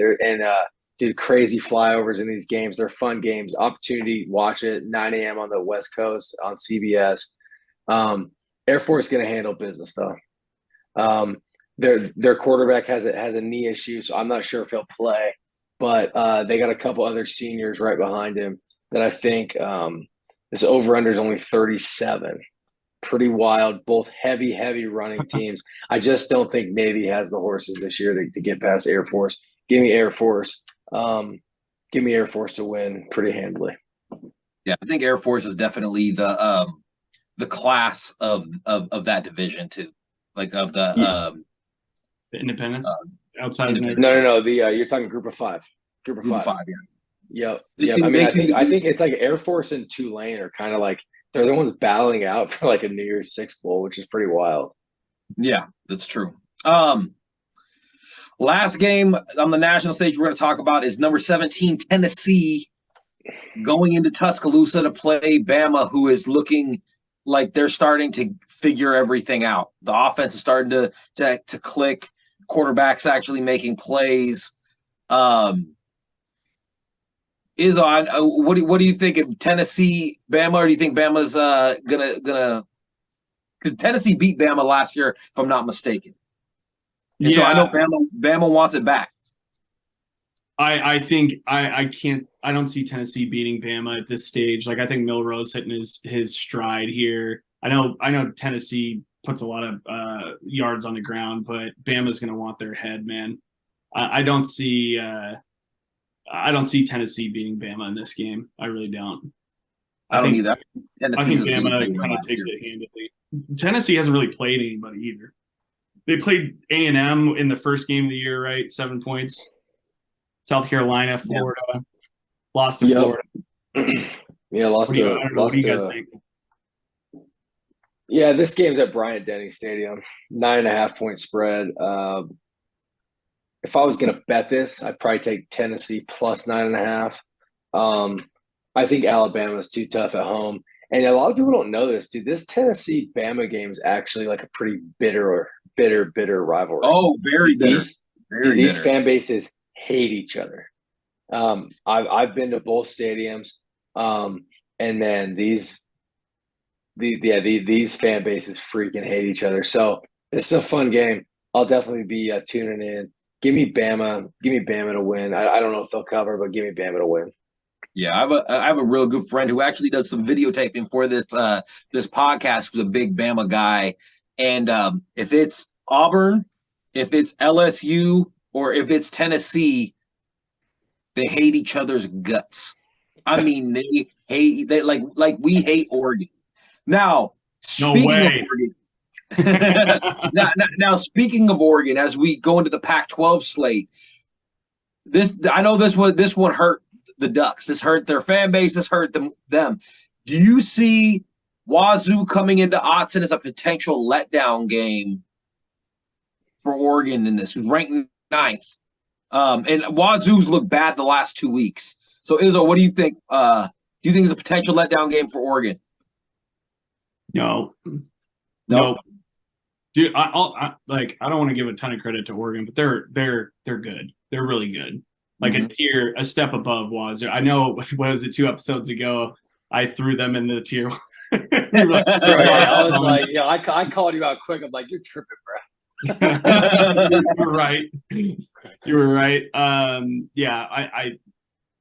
Dude, crazy flyovers in these games. They're fun games. Opportunity, watch it. 9 a.m. on the West Coast on CBS. Air Force is going to handle business though. Their quarterback has a knee issue, so I'm not sure if he'll play. But they got a couple other seniors right behind him that I think this over-under is only 37. Pretty wild, both heavy running teams. I just don't think Navy has the horses this year to get past Air Force. Give me Air Force. Give me Air Force to win pretty handily. Yeah, I think Air Force is definitely the class of that division too, like of the Independents. Outside of No. You're talking Group of Five. Group of five. Yeah. Yep. I mean, I think it's like Air Force and Tulane are kind of like they're the ones battling out for like a New Year's Six bowl, which is pretty wild. Yeah, that's true. Last game on the national stage we're going to talk about is number 17 Tennessee going into Tuscaloosa to play Bama, who is looking like they're starting to figure everything out. The offense is starting to click. Quarterback's actually making plays. Izzo, what do you think of Tennessee, Bama, or do you think Bama's gonna? Because Tennessee beat Bama last year, if I'm not mistaken. And so I know Bama wants it back. I think I can't. I don't see Tennessee beating Bama at this stage. Like I think Milroe's hitting his stride here. I know Tennessee puts a lot of yards on the ground, but Bama's going to want their head, man. I don't see Tennessee beating Bama in this game. I really don't. I don't either. I think Bama kind of takes it handily. Tennessee hasn't really played anybody either. They played A&M in the first game of the year, right? 7 points. South Carolina, Florida, lost to Florida. Yeah, lost to. What do you guys think? Yeah, this game's at Bryant-Denny Stadium, 9.5-point spread. If I was going to bet this, I'd probably take Tennessee plus 9.5. I think Alabama's too tough at home. And a lot of people don't know this, dude. This Tennessee-Bama game is actually like a pretty bitter rivalry. Oh, very bitter. These fan bases hate each other. I've been to both stadiums, and man, these fan bases freaking hate each other. So this is a fun game. I'll definitely be tuning in. Give me Bama to win. I don't know if they'll cover, but give me Bama to win. Yeah, I have a real good friend who actually does some videotaping for this podcast. Who's a big Bama guy, and if it's Auburn, if it's LSU, or if it's Tennessee, they hate each other's guts. I mean, they like we hate Oregon. Now, speaking of Oregon, now speaking of Oregon, as we go into the Pac-12 slate, I know this one hurt the Ducks. This hurt their fan base. This hurt them. Do you see Wazoo coming into Autzen as a potential letdown game for Oregon in this, ranked 9th? And Wazoo's looked bad the last 2 weeks. So, Izzo, what do you think? Do you think it's a potential letdown game for Oregon? No. Dude, I don't want to give a ton of credit to Oregon, but they're good. They're really good. Like a step above Wazoo. I know, what was it, 2 episodes ago, I threw them in the tier. I was like, yeah, I called you out quick. I'm like, you're tripping, bro. You were right. You were right. Yeah,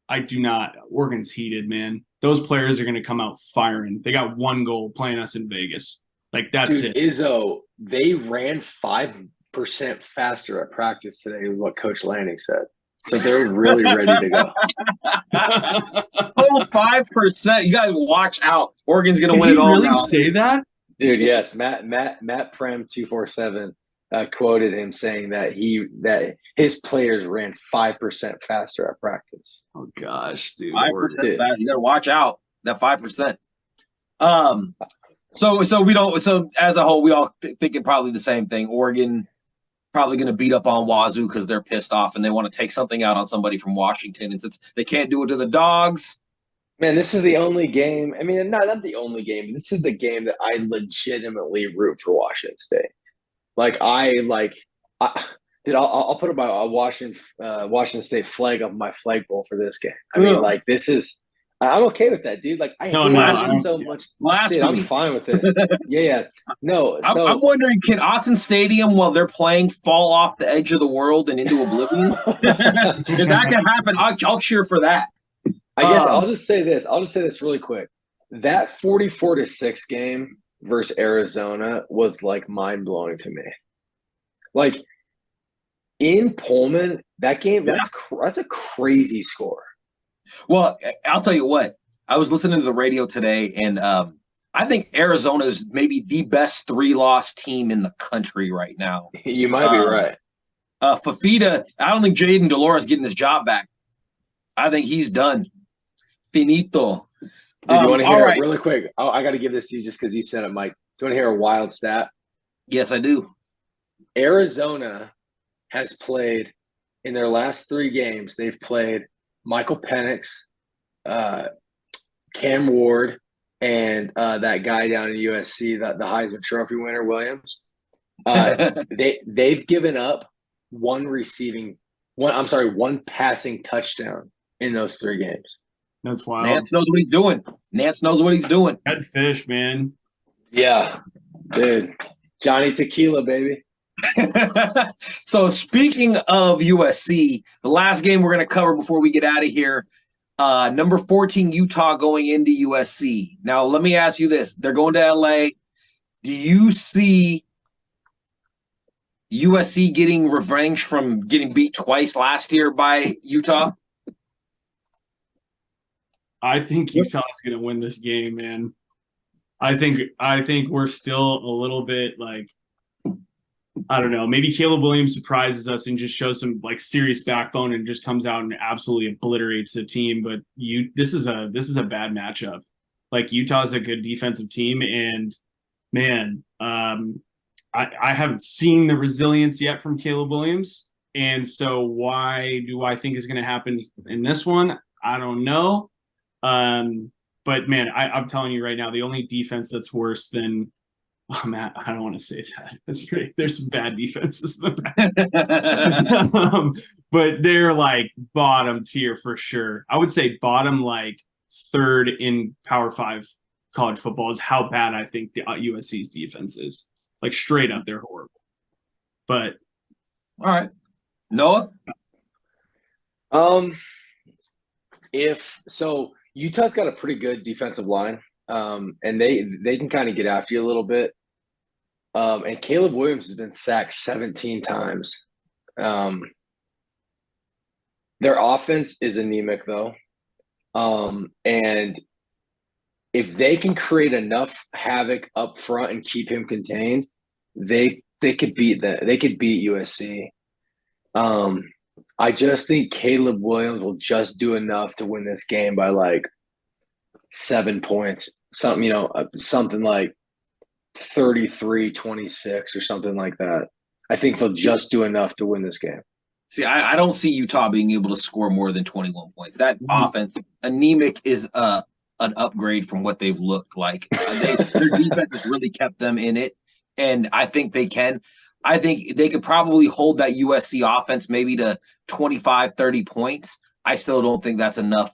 I do not. Oregon's heated, man. Those players are going to come out firing. They got 1 goal playing us in Vegas. Like, that's it. Izzo, they ran 5% faster at practice today, is what Coach Lanning said. So they're really ready to go. Oh, 5%. You guys watch out. Oregon's going to win Did it he all really now. say that? Dude, yes. Matt Prem 247 quoted him saying that his players ran 5% faster at practice. Oh, gosh, dude. 5%. Dude. You got to watch out. That 5%. So we don't. So as a whole, we all thinking probably the same thing. Oregon probably going to beat up on Wazoo because they're pissed off and they want to take something out on somebody from Washington. And since they can't do it to the Dawgs, man, this is the only game. I mean, not the only game. This is the game that I legitimately root for Washington State. Like I'll put up a Washington State flag on my flagpole for this game. I mean, like this is. I'm okay with that, dude. Like I hate it so much. Dude, I'm fine with this. Yeah. No, so I'm wondering, can Autzen Stadium, while they're playing, fall off the edge of the world and into oblivion? If that can happen, I'll cheer for that. I guess I'll just say this really quick. That 44-6 game versus Arizona was like mind blowing to me. Like in Pullman, that game that's a crazy score. Well, I'll tell you what. I was listening to the radio today, and I think Arizona is maybe the best 3-loss team in the country right now. You might be right. Fafita, I don't think Jaden Delores getting his job back. I think he's done. Finito. Dude, you want to hear it really quick? I got to give this to you just because you said it, Mike. Do you want to hear a wild stat? Yes, I do. Arizona has played in their last 3 games. They've played Michael Penix, Cam Ward, and that guy down in USC, the Heisman Trophy winner, Williams. They've given up one passing touchdown in those 3 games. That's wild. Nance knows what he's doing. That fish, man. Yeah, dude. Johnny Tequila, baby. So speaking of USC, the last game we're going to cover before we get out of here, number 14 Utah going into USC. Now let me ask you this: they're going to LA. Do you see USC getting revenge from getting beat twice last year by Utah? I think Utah's going to win this game, man. I think we're still a little bit like, I don't know, maybe Caleb Williams surprises us and just shows some like serious backbone and just comes out and absolutely obliterates the team. But this is a bad matchup. Like Utah's a good defensive team, and man, I haven't seen the resilience yet from Caleb Williams. And so why do I think is going to happen in this one? I don't know. But man, I'm telling you right now, the only defense that's worse than Matt, I don't want to say that. That's great. There's some bad defenses in the back. But they're like bottom tier for sure. I would say bottom like 3rd in Power 5 college football is how bad I think the USC's defense is. Like straight up, they're horrible. But all right, Noah. If so, Utah's got a pretty good defensive line, and they can kind of get after you a little bit. And Caleb Williams has been sacked 17 times. Their offense is anemic, though. And if they can create enough havoc up front and keep him contained, they could beat USC. I just think Caleb Williams will just do enough to win this game by like 7 points, something like 33-26 or something like that. I think they'll just do enough to win this game. See, I don't see Utah being able to score more than 21 points. That offense, anemic, is an upgrade from what they've looked like. Their defense has really kept them in it, and I think they can. I think they could probably hold that USC offense maybe to 25, 30 points. I still don't think that's enough.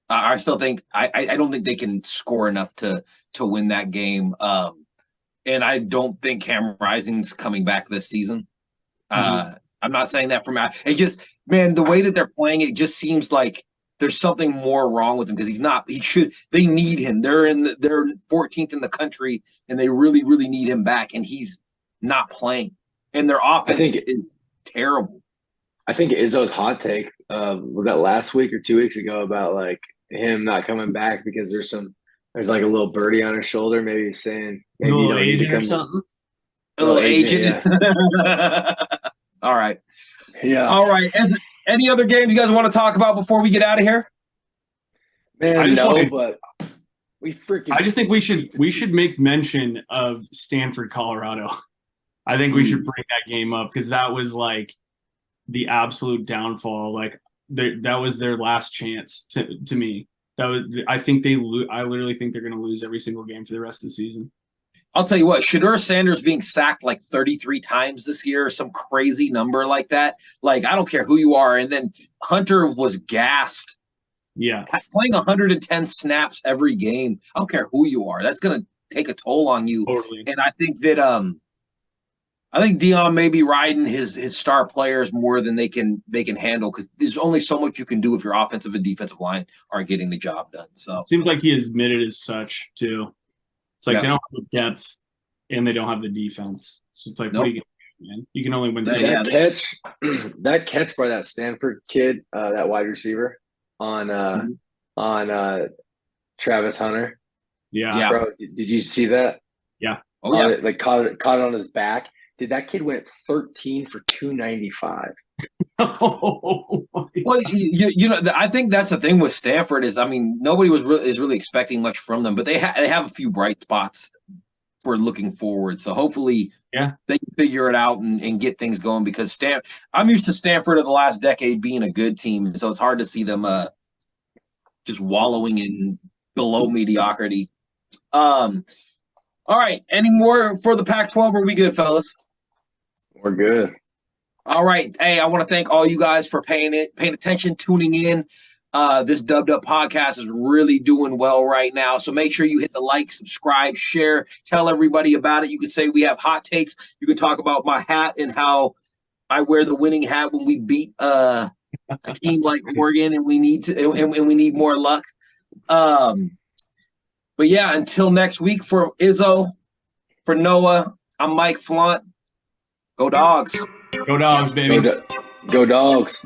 I still think I don't think they can score enough to win that game. And I don't think Cam Rising's coming back this season. I'm not saying that from it just, man, the way that they're playing, it just seems like there's something more wrong with him because he's not. They need him. They're 14th in the country, and they really, really need him back, and he's not playing. And their offense is terrible. I think Izzo's hot take was that last week or 2 weeks ago about like him not coming back because there's like a little birdie on his shoulder. Maybe he's saying maybe a you little don't need to agent come. or something. A little agent. Yeah. All right. Yeah. All right. Any other games you guys want to talk about before we get out of here? Man, I just but we freaking. I just think we should make mention of Stanford, Colorado. I think we should bring that game up because that was like the absolute downfall. Like that was their last chance to me. I literally think they're going to lose every single game for the rest of the season. I'll tell you what, Shedeur Sanders being sacked like 33 times this year, some crazy number like that. Like, I don't care who you are. And then Hunter was gassed. Yeah. Playing 110 snaps every game. I don't care who you are. That's going to take a toll on you. Totally. And I think that Deion may be riding his star players more than they can handle because there's only so much you can do if your offensive and defensive line aren't getting the job done. So it seems like he has admitted as such too. It's like they don't have the depth and they don't have the defense. So it's like, what are you going to do, man? You can only win so much. That catch by that Stanford kid, that wide receiver on Travis Hunter. Yeah. Bro, did you see that? Yeah. Oh, yeah. Like caught it on his back. Dude, that kid went 13 for 295. Well, you know, I think that's the thing with Stanford is, I mean, nobody is really expecting much from them, but they have a few bright spots for looking forward. So hopefully, they can figure it out and get things going because I'm used to Stanford of the last decade being a good team, so it's hard to see them just wallowing in below mediocrity. All right, any more for the Pac-12? Or are we good, fellas? We're good. All right. Hey, I want to thank all you guys for paying attention, tuning in. This dubdup podcast is really doing well right now. So make sure you hit the like, subscribe, share, tell everybody about it. You can say we have hot takes. You can talk about my hat and how I wear the winning hat when we beat a team like Oregon and we need more luck. But yeah, until next week, for Izzo, for Noah, I'm Mike Flaunt. Go Dawgs. Go Dawgs, baby. Go Dawgs.